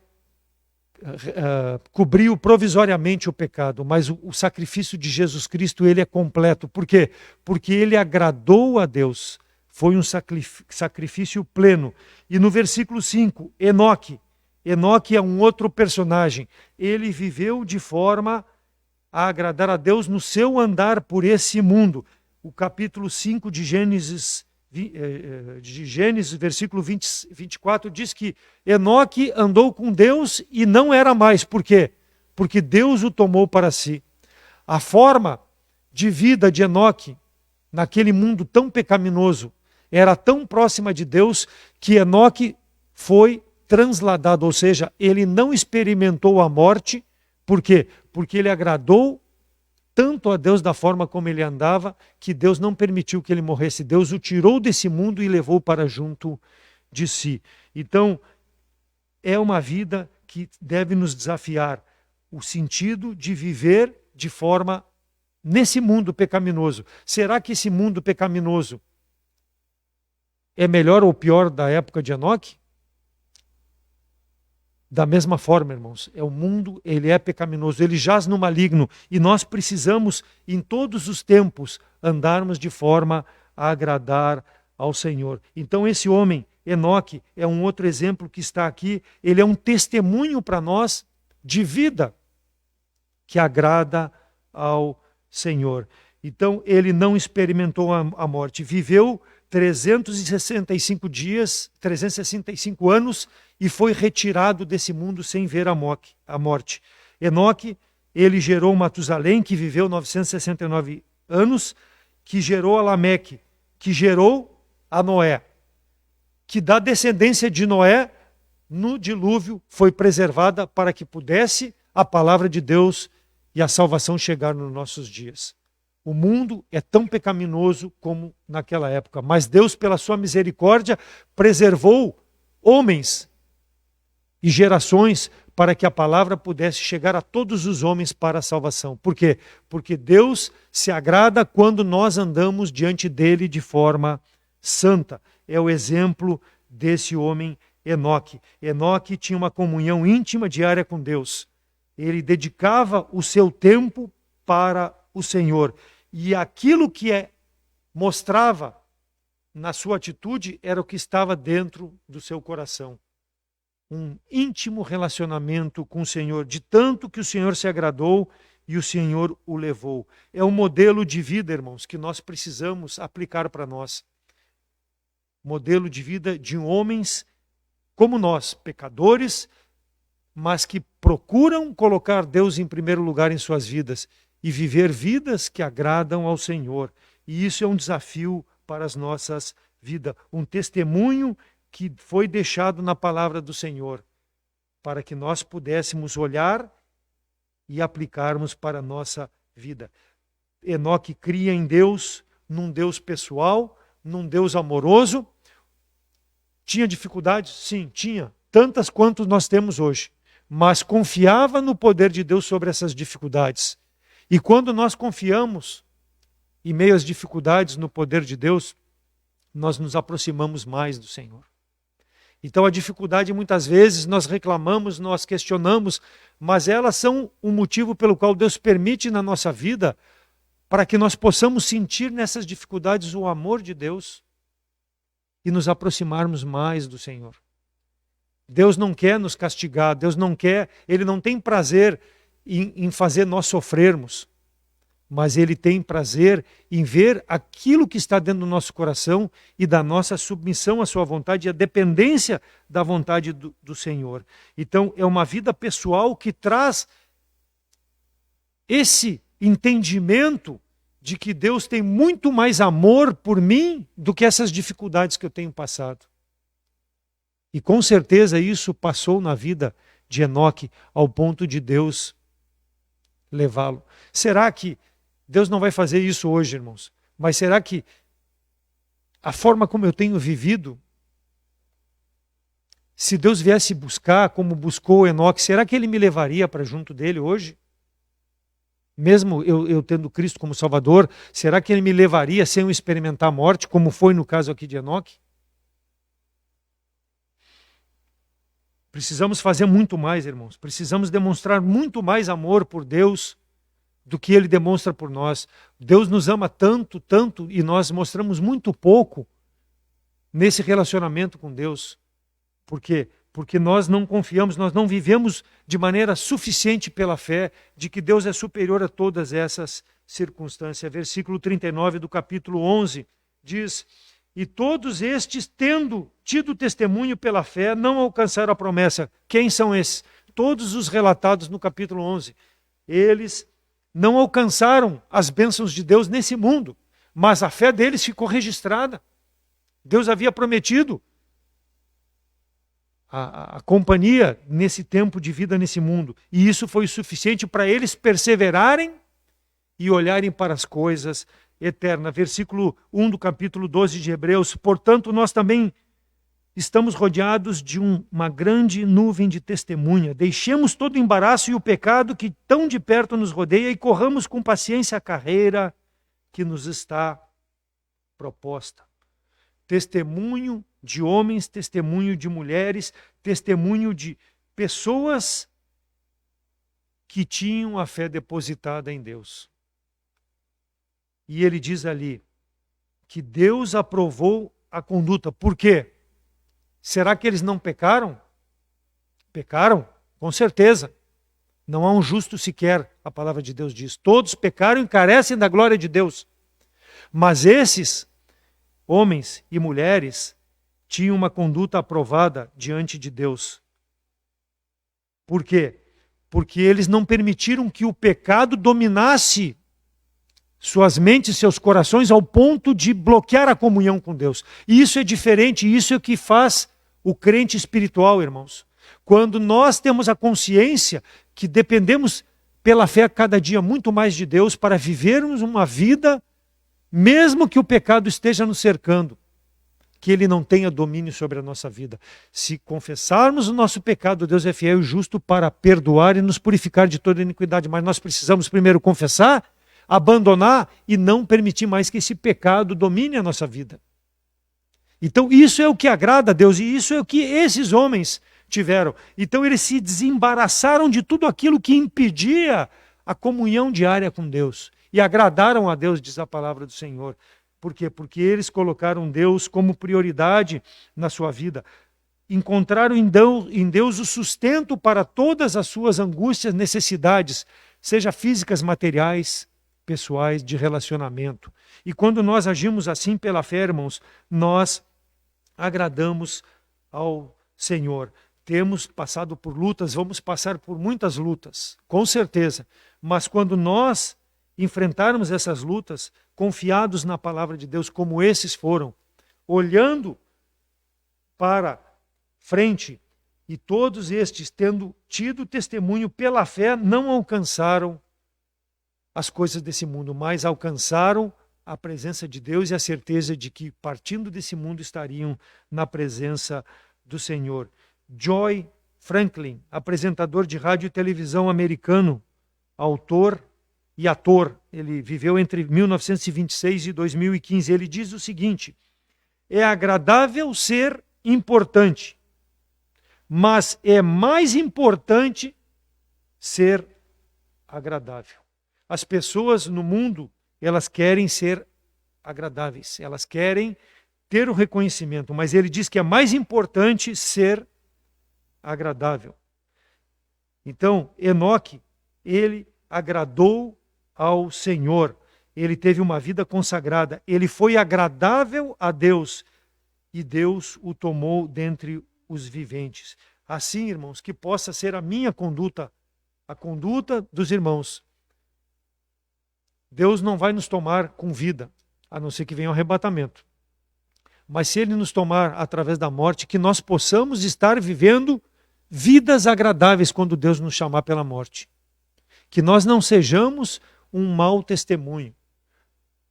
cobriu provisoriamente o pecado, mas o sacrifício de Jesus Cristo, ele é completo. Por quê? Porque ele agradou a Deus. Foi um sacrifício pleno. E no versículo 5, Enoque. Enoque é um outro personagem. Ele viveu de forma a agradar a Deus no seu andar por esse mundo. O capítulo 5 de Gênesis, versículo 24, diz que Enoque andou com Deus e não era mais. Por quê? Porque Deus o tomou para si. A forma de vida de Enoque, naquele mundo tão pecaminoso, era tão próxima de Deus que Enoque foi transladado, ou seja, ele não experimentou a morte. Por quê? Porque ele agradou tanto a Deus da forma como ele andava, que Deus não permitiu que ele morresse. Deus o tirou desse mundo e levou para junto de si. Então, é uma vida que deve nos desafiar o sentido de viver de forma nesse mundo pecaminoso. Será que esse mundo pecaminoso é melhor ou pior da época de Enoque? Da mesma forma, irmãos, o mundo, ele é pecaminoso, ele jaz no maligno e nós precisamos, em todos os tempos, andarmos de forma a agradar ao Senhor. Então esse homem, Enoque, é um outro exemplo que está aqui, ele é um testemunho para nós de vida que agrada ao Senhor. Então ele não experimentou a morte, viveu 365 dias, 365 anos e foi retirado desse mundo sem ver a morte. Enoque, ele gerou Matusalém, que viveu 969 anos, que gerou a Lameque, que gerou a Noé, que da descendência de Noé, no dilúvio, foi preservada para que pudesse a palavra de Deus e a salvação chegar nos nossos dias. O mundo é tão pecaminoso como naquela época, mas Deus, pela sua misericórdia, preservou homens e gerações para que a palavra pudesse chegar a todos os homens para a salvação. Por quê? Porque Deus se agrada quando nós andamos diante dele de forma santa. É o exemplo desse homem Enoque. Enoque tinha uma comunhão íntima diária com Deus. Ele dedicava o seu tempo para o Senhor. E aquilo que mostrava na sua atitude era o que estava dentro do seu coração. Um íntimo relacionamento com o Senhor, de tanto que o Senhor se agradou e o Senhor o levou. É um modelo de vida, irmãos, que nós precisamos aplicar para nós. Modelo de vida de homens como nós, pecadores, mas que procuram colocar Deus em primeiro lugar em suas vidas e viver vidas que agradam ao Senhor. E isso é um desafio para as nossas vidas, um testemunho que foi deixado na palavra do Senhor, para que nós pudéssemos olhar e aplicarmos para a nossa vida. Enoque cria em Deus, num Deus pessoal, num Deus amoroso. Tinha dificuldades? Sim, tinha. Tantas quanto nós temos hoje. Mas confiava no poder de Deus sobre essas dificuldades. E quando nós confiamos em meio às dificuldades no poder de Deus, nós nos aproximamos mais do Senhor. Então a dificuldade muitas vezes nós reclamamos, nós questionamos, mas elas são um motivo pelo qual Deus permite na nossa vida para que nós possamos sentir nessas dificuldades o amor de Deus e nos aproximarmos mais do Senhor. Deus não quer nos castigar, Deus não quer, Ele não tem prazer em fazer nós sofrermos, mas Ele tem prazer em ver aquilo que está dentro do nosso coração e da nossa submissão à sua vontade e a dependência da vontade do Senhor. Então é uma vida pessoal que traz esse entendimento de que Deus tem muito mais amor por mim do que essas dificuldades que eu tenho passado. E com certeza isso passou na vida de Enoque ao ponto de Deus levá-lo. Será que Deus não vai fazer isso hoje, irmãos? Mas será que a forma como eu tenho vivido, se Deus viesse buscar como buscou Enoque, será que Ele me levaria para junto dele hoje? Mesmo eu tendo Cristo como Salvador, será que Ele me levaria sem eu experimentar a morte, como foi no caso aqui de Enoque? Precisamos fazer muito mais, irmãos. Precisamos demonstrar muito mais amor por Deus do que Ele demonstra por nós. Deus nos ama tanto, tanto, e nós mostramos muito pouco nesse relacionamento com Deus. Por quê? Porque nós não confiamos, nós não vivemos de maneira suficiente pela fé de que Deus é superior a todas essas circunstâncias. Versículo 39 do capítulo 11 diz: e todos estes, tendo tido testemunho pela fé, não alcançaram a promessa. Quem são esses? Todos os relatados no capítulo 11. Eles não alcançaram as bênçãos de Deus nesse mundo, mas a fé deles ficou registrada. Deus havia prometido a companhia nesse tempo de vida nesse mundo. E isso foi o suficiente para eles perseverarem e olharem para as coisas eternas. Versículo 1 do capítulo 12 de Hebreus: portanto, nós também estamos rodeados de uma grande nuvem de testemunha. Deixemos todo o embaraço e o pecado que tão de perto nos rodeia e corramos com paciência a carreira que nos está proposta. Testemunho de homens, testemunho de mulheres, testemunho de pessoas que tinham a fé depositada em Deus. E ele diz ali que Deus aprovou a conduta. Por quê? Será que eles não pecaram? Pecaram, com certeza. Não há um justo sequer, a palavra de Deus diz. Todos pecaram e carecem da glória de Deus. Mas esses homens e mulheres tinham uma conduta aprovada diante de Deus. Por quê? Porque eles não permitiram que o pecado dominasse suas mentes, seus corações, ao ponto de bloquear a comunhão com Deus. E isso é diferente, isso é o que faz o crente espiritual, irmãos. Quando nós temos a consciência que dependemos pela fé cada dia muito mais de Deus para vivermos uma vida, mesmo que o pecado esteja nos cercando, que ele não tenha domínio sobre a nossa vida. Se confessarmos o nosso pecado, Deus é fiel e justo para perdoar e nos purificar de toda iniquidade. Mas nós precisamos primeiro confessar, abandonar e não permitir mais que esse pecado domine a nossa vida. Então isso é o que agrada a Deus e isso é o que esses homens tiveram. Então eles se desembaraçaram de tudo aquilo que impedia a comunhão diária com Deus. E agradaram a Deus, diz a palavra do Senhor. Por quê? Porque eles colocaram Deus como prioridade na sua vida. Encontraram em Deus o sustento para todas as suas angústias, necessidades, seja físicas, materiais, pessoais, de relacionamento. E quando nós agimos assim pela fé, irmãos, nós agradamos ao Senhor. Temos passado por lutas, vamos passar por muitas lutas, com certeza. Mas quando nós enfrentarmos essas lutas, confiados na palavra de Deus, como esses foram, olhando para frente, e todos estes, tendo tido testemunho pela fé, não alcançaram as coisas desse mundo, mas alcançaram a presença de Deus e a certeza de que, partindo desse mundo, estariam na presença do Senhor. Joy Franklin, apresentador de rádio e televisão americano, autor e ator, ele viveu entre 1926 e 2015, ele diz o seguinte: é agradável ser importante, mas é mais importante ser agradável. As pessoas no mundo, elas querem ser agradáveis, elas querem ter o reconhecimento, mas ele diz que é mais importante ser agradável. Então, Enoque, ele agradou ao Senhor, ele teve uma vida consagrada, ele foi agradável a Deus e Deus o tomou dentre os viventes. Assim, irmãos, que possa ser a minha conduta, a conduta dos irmãos. Deus não vai nos tomar com vida, a não ser que venha o arrebatamento. Mas se Ele nos tomar através da morte, que nós possamos estar vivendo vidas agradáveis quando Deus nos chamar pela morte. Que nós não sejamos um mau testemunho,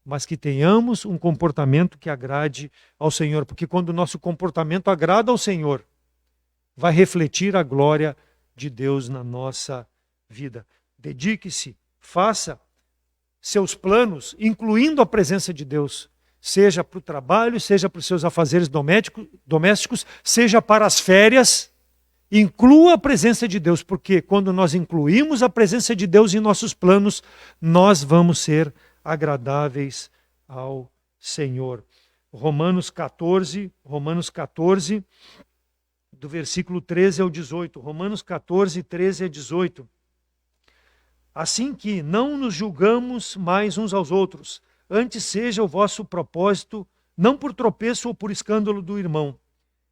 mas que tenhamos um comportamento que agrade ao Senhor. Porque quando o nosso comportamento agrada ao Senhor, vai refletir a glória de Deus na nossa vida. Dedique-se, faça seus planos, incluindo a presença de Deus, seja para o trabalho, seja para os seus afazeres domésticos, seja para as férias. Inclua a presença de Deus, porque quando nós incluímos a presença de Deus em nossos planos, nós vamos ser agradáveis ao Senhor. Romanos 14, do versículo 13 ao 18. Romanos 14, 13 a 18. Assim que não nos julgamos mais uns aos outros, antes seja o vosso propósito, não por tropeço ou por escândalo do irmão.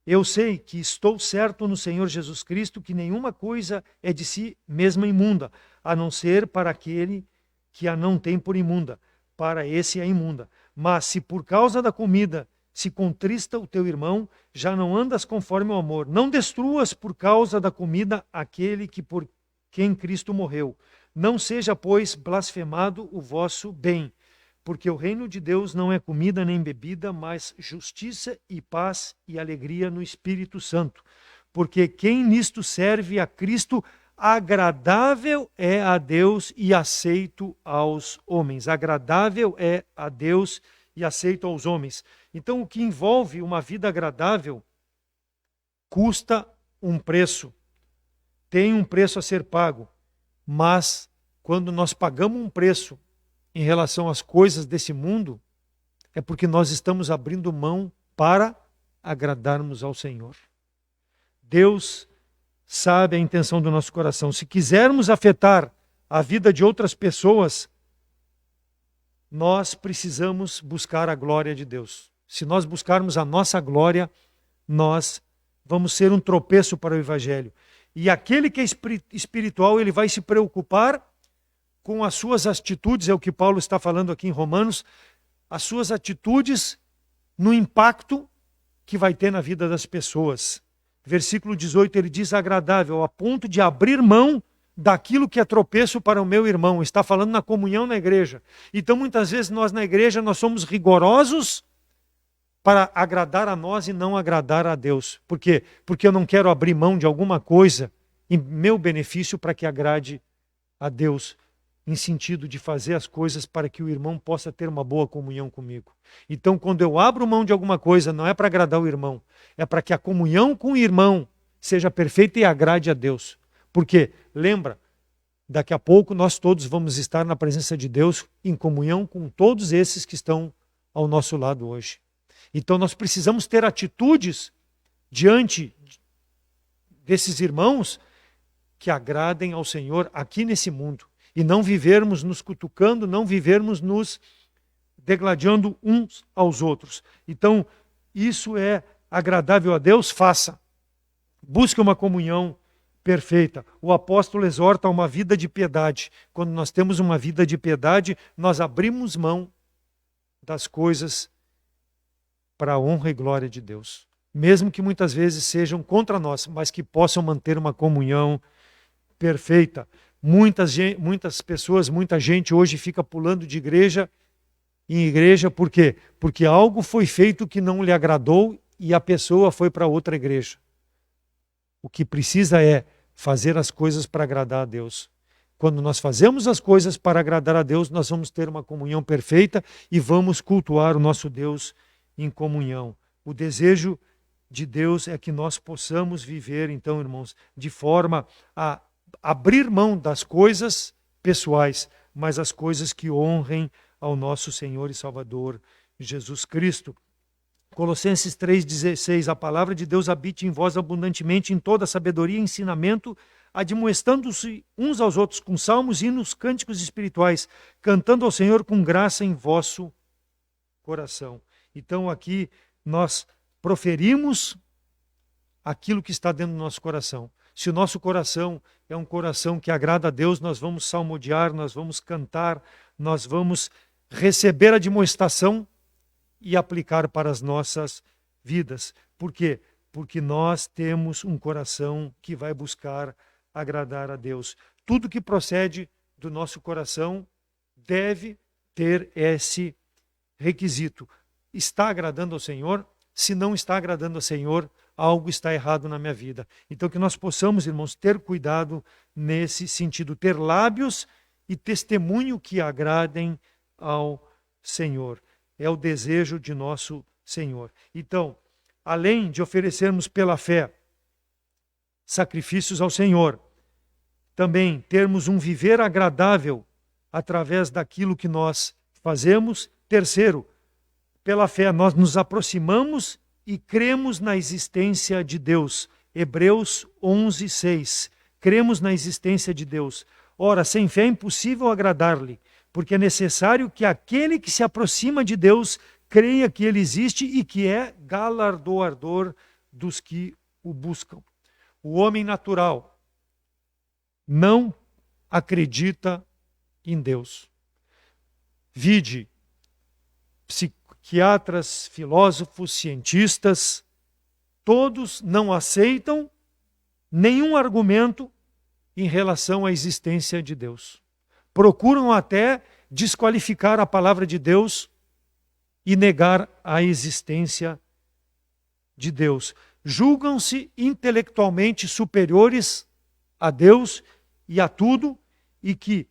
Eu sei que estou certo no Senhor Jesus Cristo que nenhuma coisa é de si mesma imunda, a não ser para aquele que a não tem por imunda. Para esse é imunda. Mas se por causa da comida se contrista o teu irmão, já não andas conforme o amor. Não destruas por causa da comida aquele que por quem Cristo morreu. Não seja, pois, blasfemado o vosso bem. Porque o reino de Deus não é comida nem bebida, mas justiça e paz e alegria no Espírito Santo. Porque quem nisto serve a Cristo, agradável é a Deus e aceito aos homens. Agradável é a Deus e aceito aos homens. Então, o que envolve uma vida agradável custa um preço. Tem um preço a ser pago. Mas, quando nós pagamos um preço em relação às coisas desse mundo, é porque nós estamos abrindo mão para agradarmos ao Senhor. Deus sabe a intenção do nosso coração. Se quisermos afetar a vida de outras pessoas, nós precisamos buscar a glória de Deus. Se nós buscarmos a nossa glória, nós vamos ser um tropeço para o Evangelho. E aquele que é espiritual, ele vai se preocupar com as suas atitudes, é o que Paulo está falando aqui em Romanos, as suas atitudes no impacto que vai ter na vida das pessoas. Versículo 18, ele diz agradável, a ponto de abrir mão daquilo que é tropeço para o meu irmão. Está falando na comunhão na igreja. Então, muitas vezes, nós na igreja, nós somos rigorosos para agradar a nós e não agradar a Deus. Por quê? Porque eu não quero abrir mão de alguma coisa em meu benefício para que agrade a Deus, em sentido de fazer as coisas para que o irmão possa ter uma boa comunhão comigo. Então, quando eu abro mão de alguma coisa, não é para agradar o irmão, é para que a comunhão com o irmão seja perfeita e agrade a Deus. Porque, lembra, daqui a pouco nós todos vamos estar na presença de Deus em comunhão com todos esses que estão ao nosso lado hoje. Então, nós precisamos ter atitudes diante desses irmãos que agradem ao Senhor aqui nesse mundo. E não vivermos nos cutucando, não vivermos nos degladiando uns aos outros. Então, isso é agradável a Deus, faça. Busque uma comunhão perfeita. O apóstolo exorta a uma vida de piedade. Quando nós temos uma vida de piedade, nós abrimos mão das coisas para a honra e glória de Deus. Mesmo que muitas vezes sejam contra nós, mas que possam manter uma comunhão perfeita. Muitas pessoas, muita gente hoje fica pulando de igreja em igreja, por quê? Porque algo foi feito que não lhe agradou e a pessoa foi para outra igreja. O que precisa é fazer as coisas para agradar a Deus. Quando nós fazemos as coisas para agradar a Deus, nós vamos ter uma comunhão perfeita e vamos cultuar o nosso Deus em comunhão. O desejo de Deus é que nós possamos viver, então, irmãos, de forma a abrir mão das coisas pessoais, mas as coisas que honrem ao nosso Senhor e Salvador Jesus Cristo. Colossenses 3,16, a palavra de Deus habite em vós abundantemente em toda sabedoria e ensinamento, admoestando-se uns aos outros com salmos, hinos, cânticos espirituais, cantando ao Senhor com graça em vosso coração. Então aqui nós proferimos aquilo que está dentro do nosso coração. Se o nosso coração é um coração que agrada a Deus, nós vamos salmodiar, nós vamos cantar, nós vamos receber a admoestação e aplicar para as nossas vidas. Por quê? Porque nós temos um coração que vai buscar agradar a Deus. Tudo que procede do nosso coração deve ter esse requisito. Está agradando ao Senhor? Se não está agradando ao Senhor, algo está errado na minha vida. Então que nós possamos, irmãos, ter cuidado nesse sentido, ter lábios e testemunho que agradem ao Senhor. É o desejo de nosso Senhor. Então, além de oferecermos pela fé sacrifícios ao Senhor, também termos um viver agradável através daquilo que nós fazemos. Terceiro, pela fé nós nos aproximamos e cremos na existência de Deus. Hebreus 11:6. Cremos na existência de Deus. Ora, sem fé é impossível agradar-lhe, porque é necessário que aquele que se aproxima de Deus creia que ele existe e que é galardoador dos que o buscam. O homem natural não acredita em Deus. Vide psiquiatras, filósofos, cientistas, todos não aceitam nenhum argumento em relação à existência de Deus. Procuram até desqualificar a palavra de Deus e negar a existência de Deus. Julgam-se intelectualmente superiores a Deus e a tudo, e que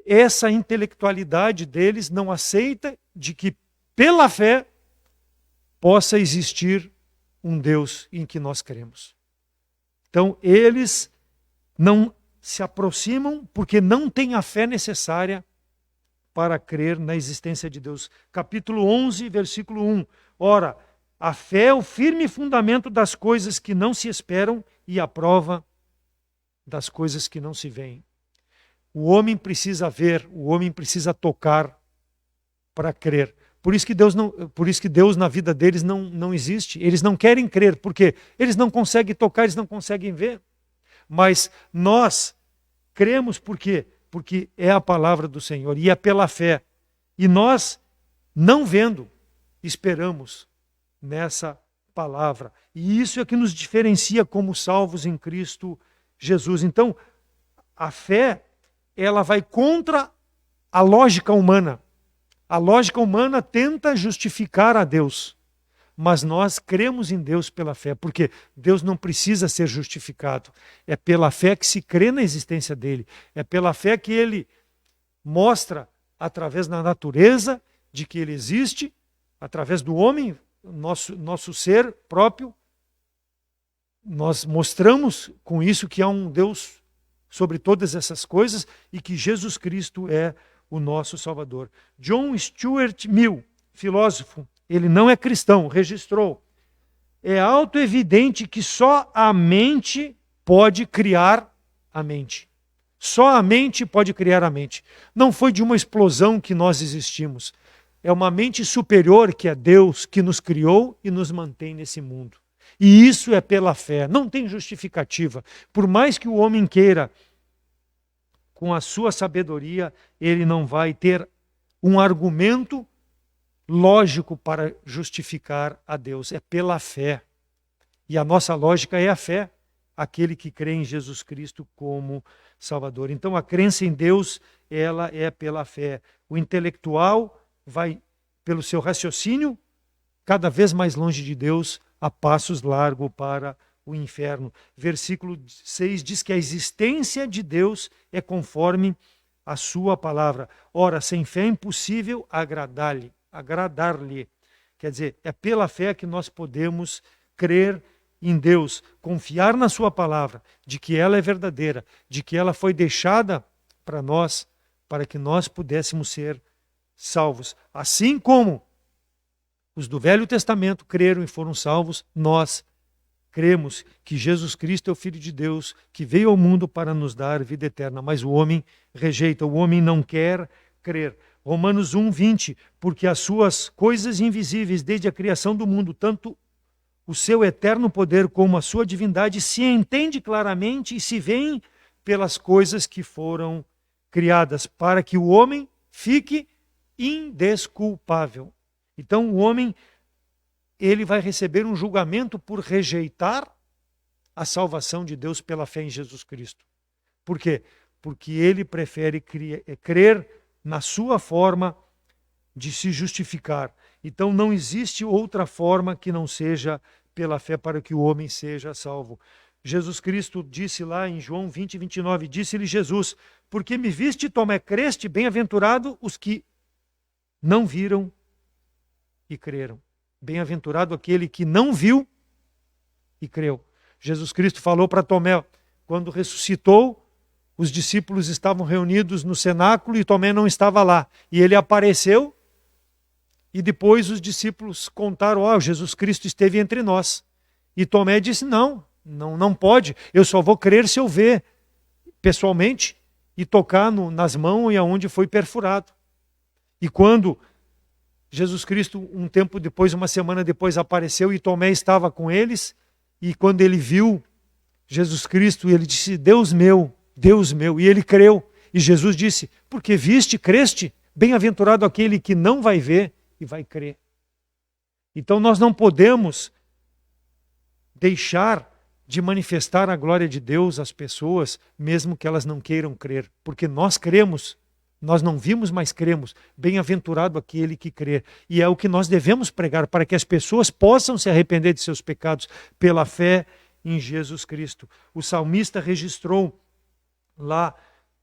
essa intelectualidade deles não aceita de que, pela fé, possa existir um Deus em que nós cremos. Então, eles não se aproximam porque não têm a fé necessária para crer na existência de Deus. Capítulo 11, versículo 1. Ora, a fé é o firme fundamento das coisas que não se esperam e a prova das coisas que não se veem. O homem precisa ver, o homem precisa tocar para crer. Por isso que Deus na vida deles não existe. Eles não querem crer, porque eles não conseguem tocar, eles não conseguem ver. Mas nós cremos por quê? Porque é a palavra do Senhor e é pela fé. E nós, não vendo, esperamos nessa palavra. E isso é que nos diferencia como salvos em Cristo Jesus. Então, a fé, ela vai contra a lógica humana. A lógica humana tenta justificar a Deus, mas nós cremos em Deus pela fé, porque Deus não precisa ser justificado. É pela fé que se crê na existência dele. É pela fé que ele mostra, através da natureza, de que ele existe, através do homem, nosso ser próprio. Nós mostramos com isso que há um Deus sobre todas essas coisas e que Jesus Cristo é o nosso Salvador. John Stuart Mill, filósofo, ele não é cristão, registrou: é autoevidente que só a mente pode criar a mente. Só a mente pode criar a mente. Não foi de uma explosão que nós existimos. É uma mente superior, que é Deus, que nos criou e nos mantém nesse mundo. E isso é pela fé, não tem justificativa. Por mais que o homem queira, com a sua sabedoria, ele não vai ter um argumento lógico para justificar a Deus. É pela fé. E a nossa lógica é a fé, aquele que crê em Jesus Cristo como Salvador. Então a crença em Deus, ela é pela fé. O intelectual vai, pelo seu raciocínio, cada vez mais longe de Deus, a passos largos para o inferno. Versículo 6 diz que a existência de Deus é conforme a sua palavra. Ora, sem fé é impossível agradar-lhe. Quer dizer, é pela fé que nós podemos crer em Deus, confiar na sua palavra, de que ela é verdadeira, de que ela foi deixada para nós, para que nós pudéssemos ser salvos. Assim como os do Velho Testamento creram e foram salvos, nós cremos que Jesus Cristo é o Filho de Deus, que veio ao mundo para nos dar vida eterna, mas o homem rejeita, o homem não quer crer. Romanos 1:20, porque as suas coisas invisíveis desde a criação do mundo, tanto o seu eterno poder como a sua divindade, se entende claramente e se veem pelas coisas que foram criadas, para que o homem fique indesculpável. Então o homem, ele vai receber um julgamento por rejeitar a salvação de Deus pela fé em Jesus Cristo. Por quê? Porque ele prefere crer na sua forma de se justificar. Então não existe outra forma que não seja pela fé para que o homem seja salvo. Jesus Cristo disse lá em João 20:29, disse-lhe Jesus, porque me viste, Tomé, creste, bem-aventurado os que não viram e creram. Bem-aventurado aquele que não viu e creu. Jesus Cristo falou para Tomé, quando ressuscitou, os discípulos estavam reunidos no cenáculo e Tomé não estava lá. E ele apareceu e depois os discípulos contaram, Jesus Cristo esteve entre nós. E Tomé disse, não pode, eu só vou crer se eu ver pessoalmente e tocar nas mãos e aonde foi perfurado. E quando Jesus Cristo, um tempo depois, uma semana depois, apareceu e Tomé estava com eles, e quando ele viu Jesus Cristo, ele disse, Deus meu, e ele creu. E Jesus disse, porque viste, creste, bem-aventurado aquele que não vai ver e vai crer. Então nós não podemos deixar de manifestar a glória de Deus às pessoas, mesmo que elas não queiram crer, porque nós cremos. Nós não vimos, mas cremos. Bem-aventurado aquele que crê. E é o que nós devemos pregar, para que as pessoas possam se arrepender de seus pecados pela fé em Jesus Cristo. O salmista registrou lá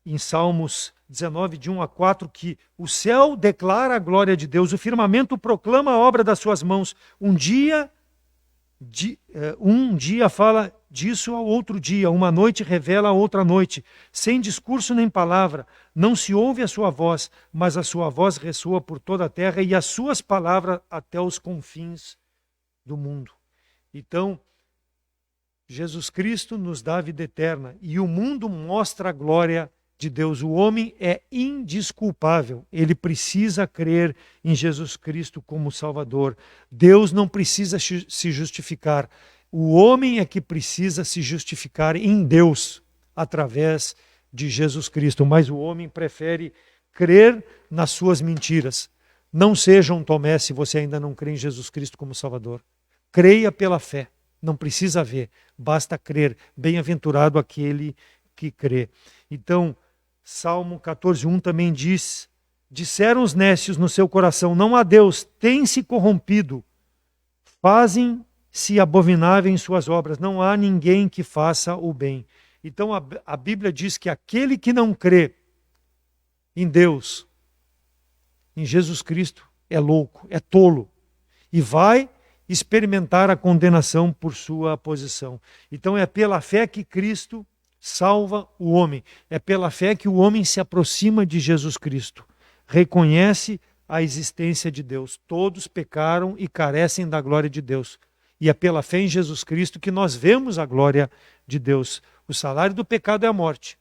em Salmos 19, de 1 a 4, que o céu declara a glória de Deus, o firmamento proclama a obra das suas mãos. Um dia fala disso ao outro dia, uma noite revela a outra noite, sem discurso nem palavra, não se ouve a sua voz, mas a sua voz ressoa por toda a terra e as suas palavras até os confins do mundo. Então, Jesus Cristo nos dá a vida eterna e o mundo mostra a glória de Deus. O homem é indesculpável, ele precisa crer em Jesus Cristo como Salvador. Deus não precisa se justificar. O homem é que precisa se justificar em Deus, através de Jesus Cristo. Mas o homem prefere crer nas suas mentiras. Não seja um Tomé se você ainda não crê em Jesus Cristo como Salvador. Creia pela fé. Não precisa ver, basta crer. Bem-aventurado aquele que crê. Então, Salmo 14:1 também diz, disseram os nécios no seu coração, não há Deus, tem-se corrompido, fazem-se abomináveis em suas obras, não há ninguém que faça o bem. Então a Bíblia diz que aquele que não crê em Deus, em Jesus Cristo, é louco, é tolo, e vai experimentar a condenação por sua posição. Então é pela fé que Cristo salva o homem. É pela fé que o homem se aproxima de Jesus Cristo. Reconhece a existência de Deus. Todos pecaram e carecem da glória de Deus. E é pela fé em Jesus Cristo que nós vemos a glória de Deus. O salário do pecado é a morte.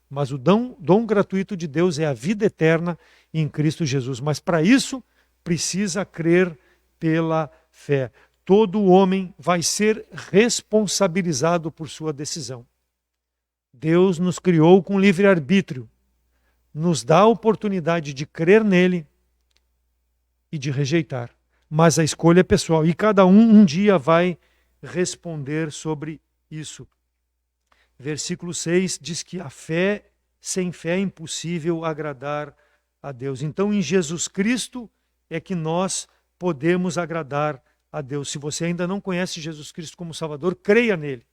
Mas o dom gratuito de Deus é a vida eterna em Cristo Jesus. Mas para isso, precisa crer pela fé. Todo homem vai ser responsabilizado por sua decisão. Deus nos criou com livre-arbítrio, nos dá a oportunidade de crer nele e de rejeitar. Mas a escolha é pessoal e cada um dia vai responder sobre isso. Versículo 6 diz que sem fé é impossível agradar a Deus. Então, em Jesus Cristo é que nós podemos agradar a Deus. Se você ainda não conhece Jesus Cristo como Salvador, creia nele.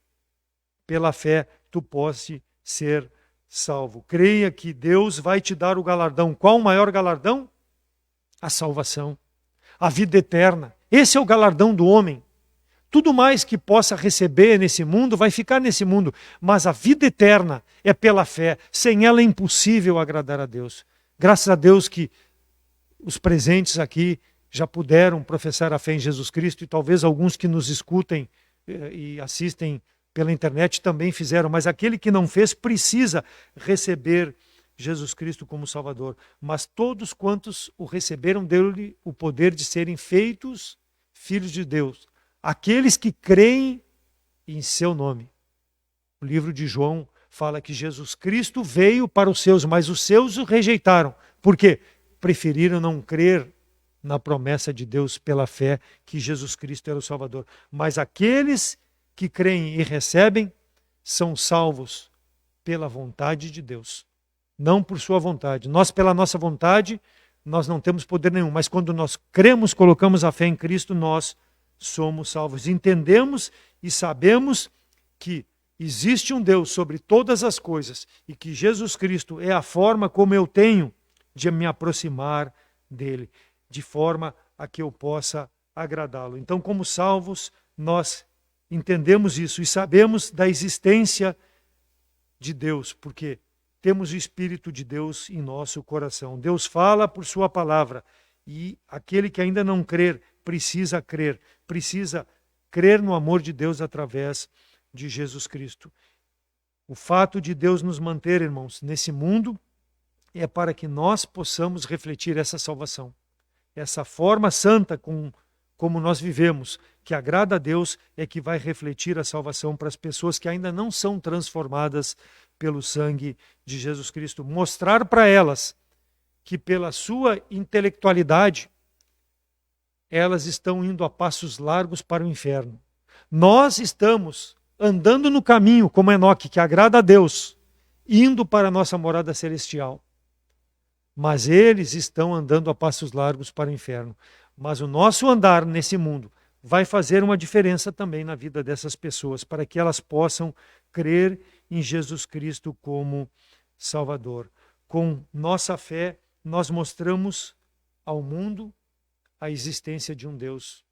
Pela fé, tu podes ser salvo. Creia que Deus vai te dar o galardão. Qual o maior galardão? A salvação, a vida eterna. Esse é o galardão do homem. Tudo mais que possa receber nesse mundo vai ficar nesse mundo, mas a vida eterna é pela fé. Sem ela é impossível agradar a Deus. Graças a Deus que os presentes aqui já puderam professar a fé em Jesus Cristo e talvez alguns que nos escutem e assistem pela internet também fizeram, mas aquele que não fez precisa receber Jesus Cristo como Salvador. Mas todos quantos o receberam, deu-lhe o poder de serem feitos filhos de Deus. Aqueles que creem em seu nome. O livro de João fala que Jesus Cristo veio para os seus, mas os seus o rejeitaram. Por quê? Preferiram não crer na promessa de Deus pela fé que Jesus Cristo era o Salvador. Mas aqueles que creem e recebem são salvos pela vontade de Deus, não por sua vontade. Nós, pela nossa vontade, nós não temos poder nenhum, mas quando nós cremos, colocamos a fé em Cristo, nós somos salvos. Entendemos e sabemos que existe um Deus sobre todas as coisas e que Jesus Cristo é a forma como eu tenho de me aproximar dele, de forma a que eu possa agradá-lo. Então, como salvos, nós entendemos isso e sabemos da existência de Deus, porque temos o Espírito de Deus em nosso coração. Deus fala por sua palavra e aquele que ainda não crer precisa crer no amor de Deus através de Jesus Cristo. O fato de Deus nos manter, irmãos, nesse mundo é para que nós possamos refletir essa salvação. Essa forma santa como nós vivemos, que agrada a Deus, é que vai refletir a salvação para as pessoas que ainda não são transformadas pelo sangue de Jesus Cristo. Mostrar para elas que pela sua intelectualidade, elas estão indo a passos largos para o inferno. Nós estamos andando no caminho, como Enoque, que agrada a Deus, indo para a nossa morada celestial. Mas eles estão andando a passos largos para o inferno. Mas o nosso andar nesse mundo vai fazer uma diferença também na vida dessas pessoas, para que elas possam crer em Jesus Cristo como Salvador. Com nossa fé, nós mostramos ao mundo a existência de um Deus.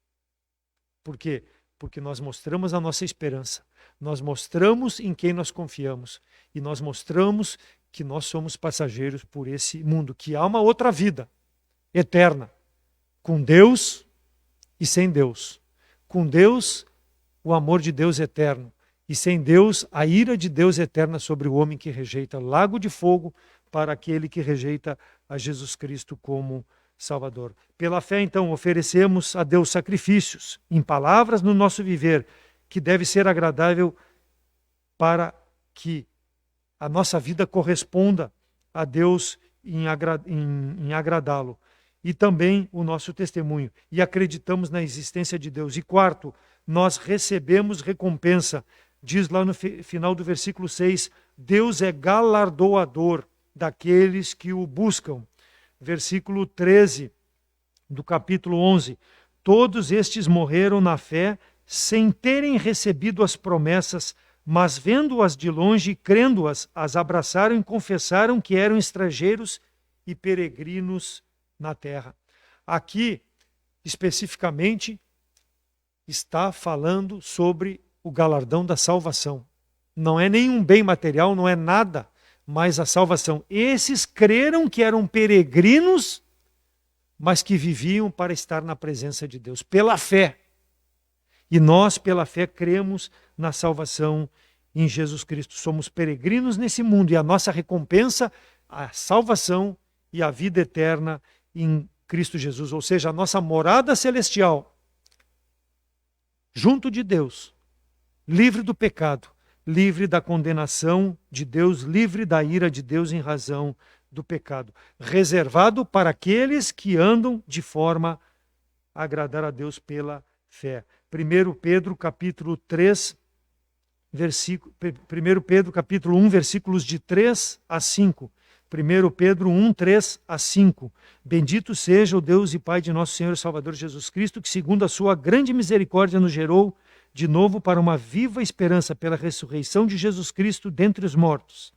Por quê? Porque nós mostramos a nossa esperança. Nós mostramos em quem nós confiamos. E nós mostramos que nós somos passageiros por esse mundo, que há uma outra vida eterna, com Deus e sem Deus. Com Deus, o amor de Deus eterno. E sem Deus, a ira de Deus eterna sobre o homem que rejeita. Lago de fogo para aquele que rejeita a Jesus Cristo como Salvador. Pela fé, então, oferecemos a Deus sacrifícios, em palavras no nosso viver, que deve ser agradável para que a nossa vida corresponda a Deus em agradá-lo. E também o nosso testemunho. E acreditamos na existência de Deus. E quarto, nós recebemos recompensa. Diz lá no final do versículo 6, Deus é galardoador daqueles que o buscam. Versículo 13 do capítulo 11. Todos estes morreram na fé, sem terem recebido as promessas, mas vendo-as de longe e crendo-as, as abraçaram e confessaram que eram estrangeiros e peregrinos na terra. Aqui, especificamente, está falando sobre o galardão da salvação. Não é nenhum bem material, não é nada, mas a salvação. Esses creram que eram peregrinos, mas que viviam para estar na presença de Deus, pela fé. E nós, pela fé, cremos na salvação em Jesus Cristo. Somos peregrinos nesse mundo e a nossa recompensa, a salvação e a vida eterna em Cristo Jesus. Ou seja, a nossa morada celestial, junto de Deus, livre do pecado, livre da condenação de Deus, livre da ira de Deus em razão do pecado. Reservado para aqueles que andam de forma a agradar a Deus pela fé. 1 Pedro capítulo 1 Pedro capítulo 1, versículos de 3 a 5. 1 Pedro 1, 3 a 5. Bendito seja o Deus e Pai de nosso Senhor e Salvador Jesus Cristo, que segundo a sua grande misericórdia nos gerou de novo para uma viva esperança pela ressurreição de Jesus Cristo dentre os mortos,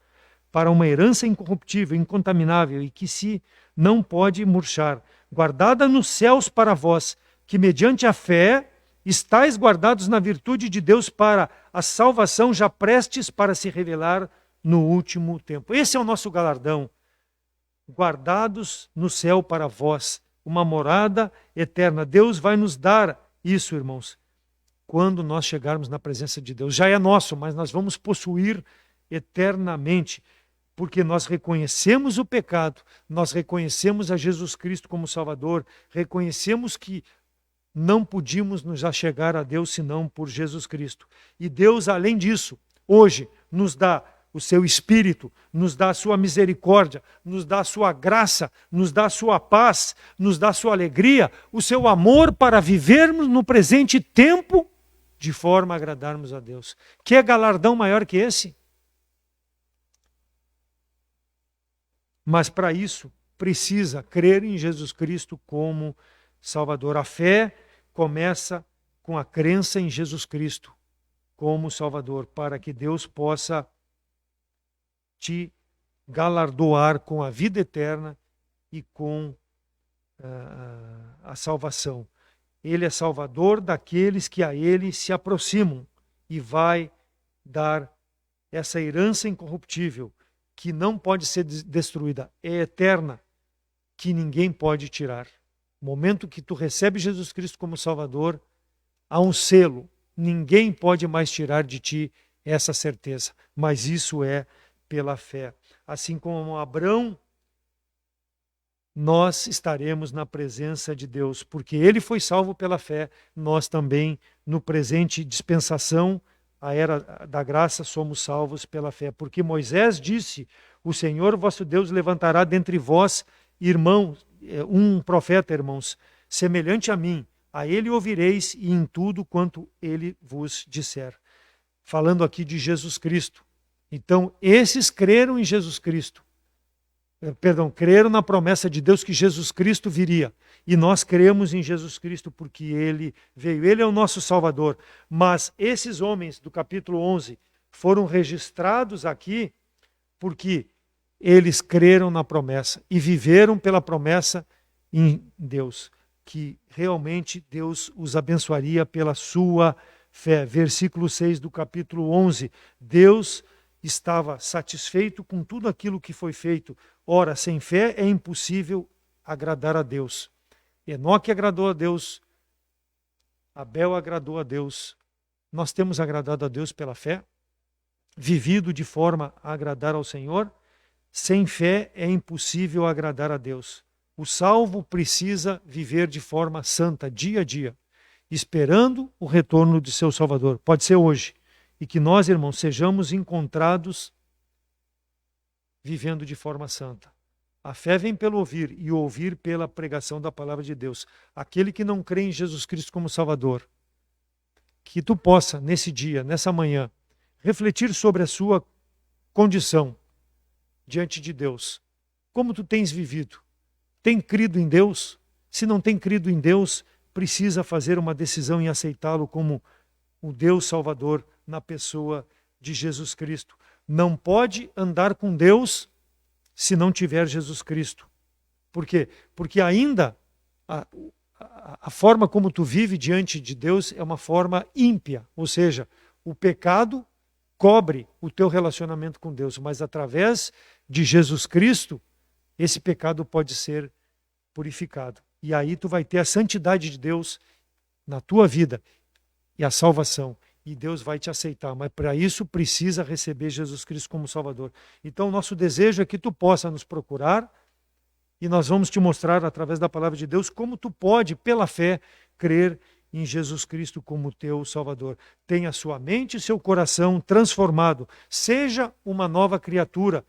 para uma herança incorruptível, incontaminável e que se não pode murchar, guardada nos céus para vós, que mediante a fé estáis guardados na virtude de Deus para a salvação já prestes para se revelar no último tempo. Esse é o nosso galardão. Guardados no céu para vós, uma morada eterna. Deus vai nos dar isso, irmãos, quando nós chegarmos na presença de Deus. Já é nosso, mas nós vamos possuir eternamente, porque nós reconhecemos o pecado, nós reconhecemos a Jesus Cristo como Salvador, reconhecemos que não podíamos nos achegar a Deus senão por Jesus Cristo. E Deus, além disso, hoje nos dá o seu Espírito, nos dá a sua misericórdia, nos dá a sua graça, nos dá a sua paz, nos dá a sua alegria, o seu amor para vivermos no presente tempo de forma a agradarmos a Deus. Que galardão maior que esse? Mas para isso precisa crer em Jesus Cristo como Salvador. A fé começa com a crença em Jesus Cristo como Salvador, para que Deus possa te galardoar com a vida eterna e com a salvação. Ele é Salvador daqueles que a Ele se aproximam e vai dar essa herança incorruptível que não pode ser destruída, é eterna, que ninguém pode tirar. No momento que tu recebes Jesus Cristo como Salvador, há um selo, ninguém pode mais tirar de ti essa certeza, mas isso é pela fé. Assim como Abraão, nós estaremos na presença de Deus, porque ele foi salvo pela fé, nós também, no presente dispensação, a era da graça, somos salvos pela fé. Porque Moisés disse, o Senhor vosso Deus levantará dentre vós, irmãos, um profeta, irmãos, semelhante a mim, a ele ouvireis e em tudo quanto ele vos disser. Falando aqui de Jesus Cristo. Então, esses creram em Jesus Cristo. Creram na promessa de Deus que Jesus Cristo viria. E nós cremos em Jesus Cristo porque Ele veio. Ele é o nosso Salvador. Mas esses homens do capítulo 11 foram registrados aqui porque eles creram na promessa e viveram pela promessa em Deus. Que realmente Deus os abençoaria pela sua fé. Versículo 6 do capítulo 11. Deus estava satisfeito com tudo aquilo que foi feito. Ora, sem fé é impossível agradar a Deus. Enoque agradou a Deus, Abel agradou a Deus. Nós temos agradado a Deus pela fé, vivido de forma a agradar ao Senhor. Sem fé é impossível agradar a Deus. O salvo precisa viver de forma santa, dia a dia, esperando o retorno de seu Salvador. Pode ser hoje. E que nós, irmãos, sejamos encontrados vivendo de forma santa. A fé vem pelo ouvir e o ouvir pela pregação da palavra de Deus. Aquele que não crê em Jesus Cristo como Salvador, que tu possa, nesse dia, nessa manhã, refletir sobre a sua condição diante de Deus. Como tu tens vivido? Tem crido em Deus? Se não tem crido em Deus, precisa fazer uma decisão em aceitá-lo como o Deus Salvador na pessoa de Jesus Cristo. Não pode andar com Deus se não tiver Jesus Cristo. Por quê? Porque ainda a forma como tu vive diante de Deus é uma forma ímpia, ou seja, o pecado cobre o teu relacionamento com Deus, mas através de Jesus Cristo, esse pecado pode ser purificado. E aí tu vai ter a santidade de Deus na tua vida e a salvação. E Deus vai te aceitar, mas para isso precisa receber Jesus Cristo como Salvador. Então, nosso desejo é que tu possa nos procurar e nós vamos te mostrar, através da palavra de Deus, como tu pode, pela fé, crer em Jesus Cristo como teu Salvador. Tenha sua mente e seu coração transformado. Seja uma nova criatura.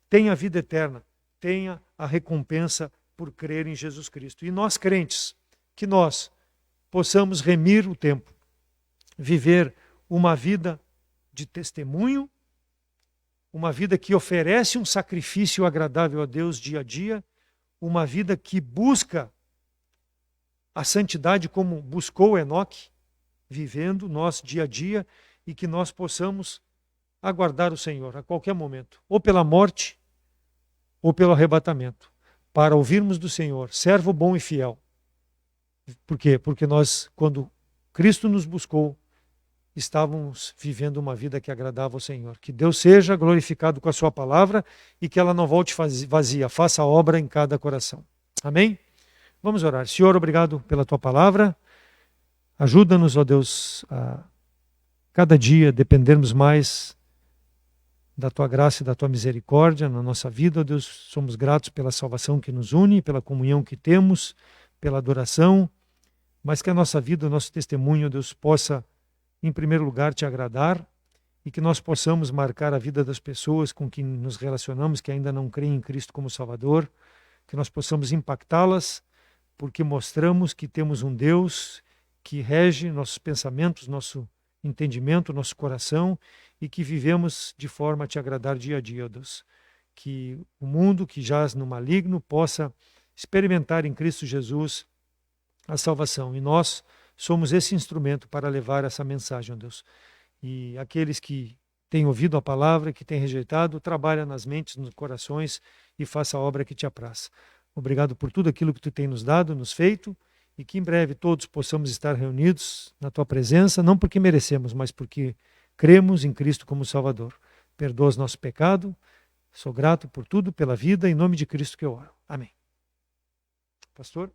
Tenha vida eterna. Tenha a recompensa por crer em Jesus Cristo. E nós, crentes, que nós possamos remir o tempo, viver uma vida de testemunho uma vida que oferece um sacrifício agradável a Deus dia a dia, uma vida que busca a santidade como buscou Enoque, vivendo nós dia a dia, e que nós possamos aguardar o Senhor a qualquer momento, ou pela morte, ou pelo arrebatamento, para ouvirmos do Senhor, servo bom e fiel. Por quê? Porque nós, quando Cristo nos buscou, estávamos vivendo uma vida que agradava ao Senhor. Que Deus seja glorificado com a sua palavra e que ela não volte vazia, faça a obra em cada coração. Amém? Vamos orar. Senhor, obrigado pela tua palavra. Ajuda-nos, ó Deus, a cada dia dependermos mais da tua graça e da tua misericórdia na nossa vida. Ó Deus, somos gratos pela salvação que nos une, pela comunhão que temos, pela adoração, mas que a nossa vida, o nosso testemunho, ó Deus, possa, em primeiro lugar, te agradar e que nós possamos marcar a vida das pessoas com quem nos relacionamos, que ainda não creem em Cristo como Salvador, que nós possamos impactá-las, porque mostramos que temos um Deus que rege nossos pensamentos, nosso entendimento, nosso coração, e que vivemos de forma a te agradar dia a dia, Deus. Que o mundo que jaz no maligno possa experimentar em Cristo Jesus a salvação. E nós somos esse instrumento para levar essa mensagem, Deus. E aqueles que têm ouvido a palavra, que têm rejeitado, trabalha nas mentes, nos corações e faça a obra que te apraz. Obrigado por tudo aquilo que tu tem nos dado, nos feito, e que em breve todos possamos estar reunidos na tua presença, não porque merecemos, mas porque cremos em Cristo como Salvador. Perdoa os nossos pecados. Sou grato por tudo, pela vida, em nome de Cristo que eu oro. Amém. Pastor?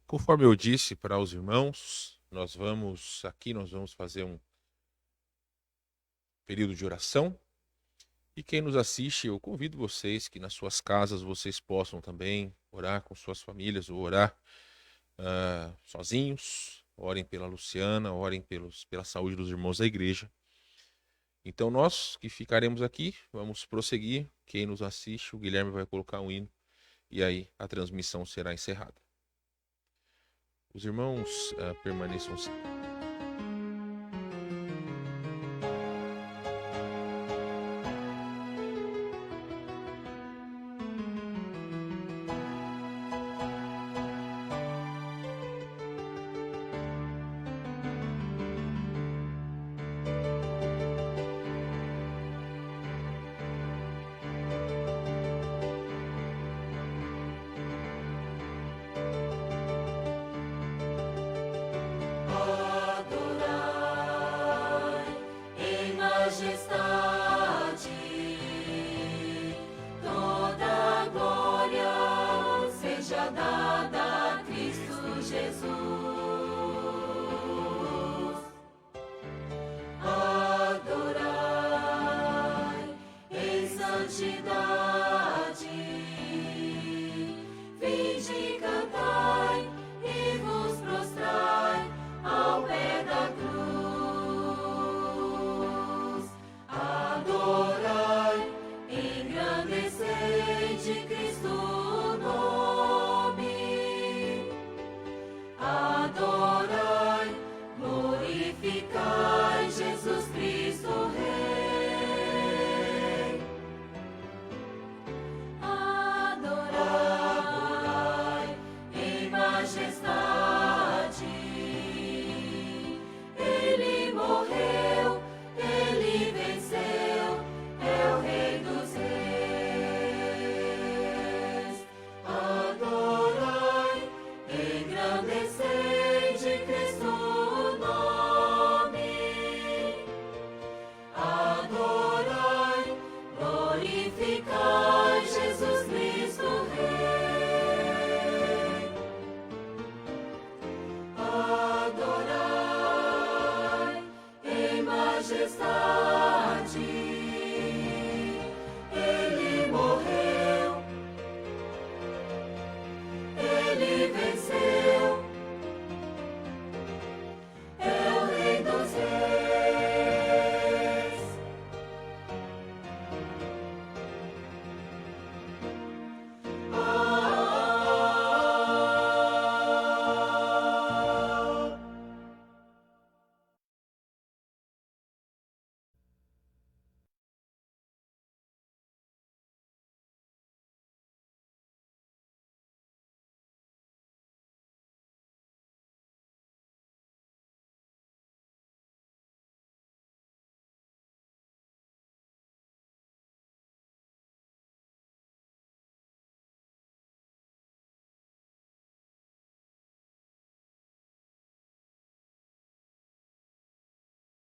Conforme eu disse para os irmãos, nós vamos fazer um período de oração. E quem nos assiste, eu convido vocês que nas suas casas vocês possam também orar com suas famílias ou orar sozinhos. Orem pela Luciana, orem pela saúde dos irmãos da igreja. Então nós que ficaremos aqui, vamos prosseguir. Quem nos assiste, o Guilherme vai colocar um hino e aí a transmissão será encerrada. Os irmãos permaneçam. Adorai em santidade.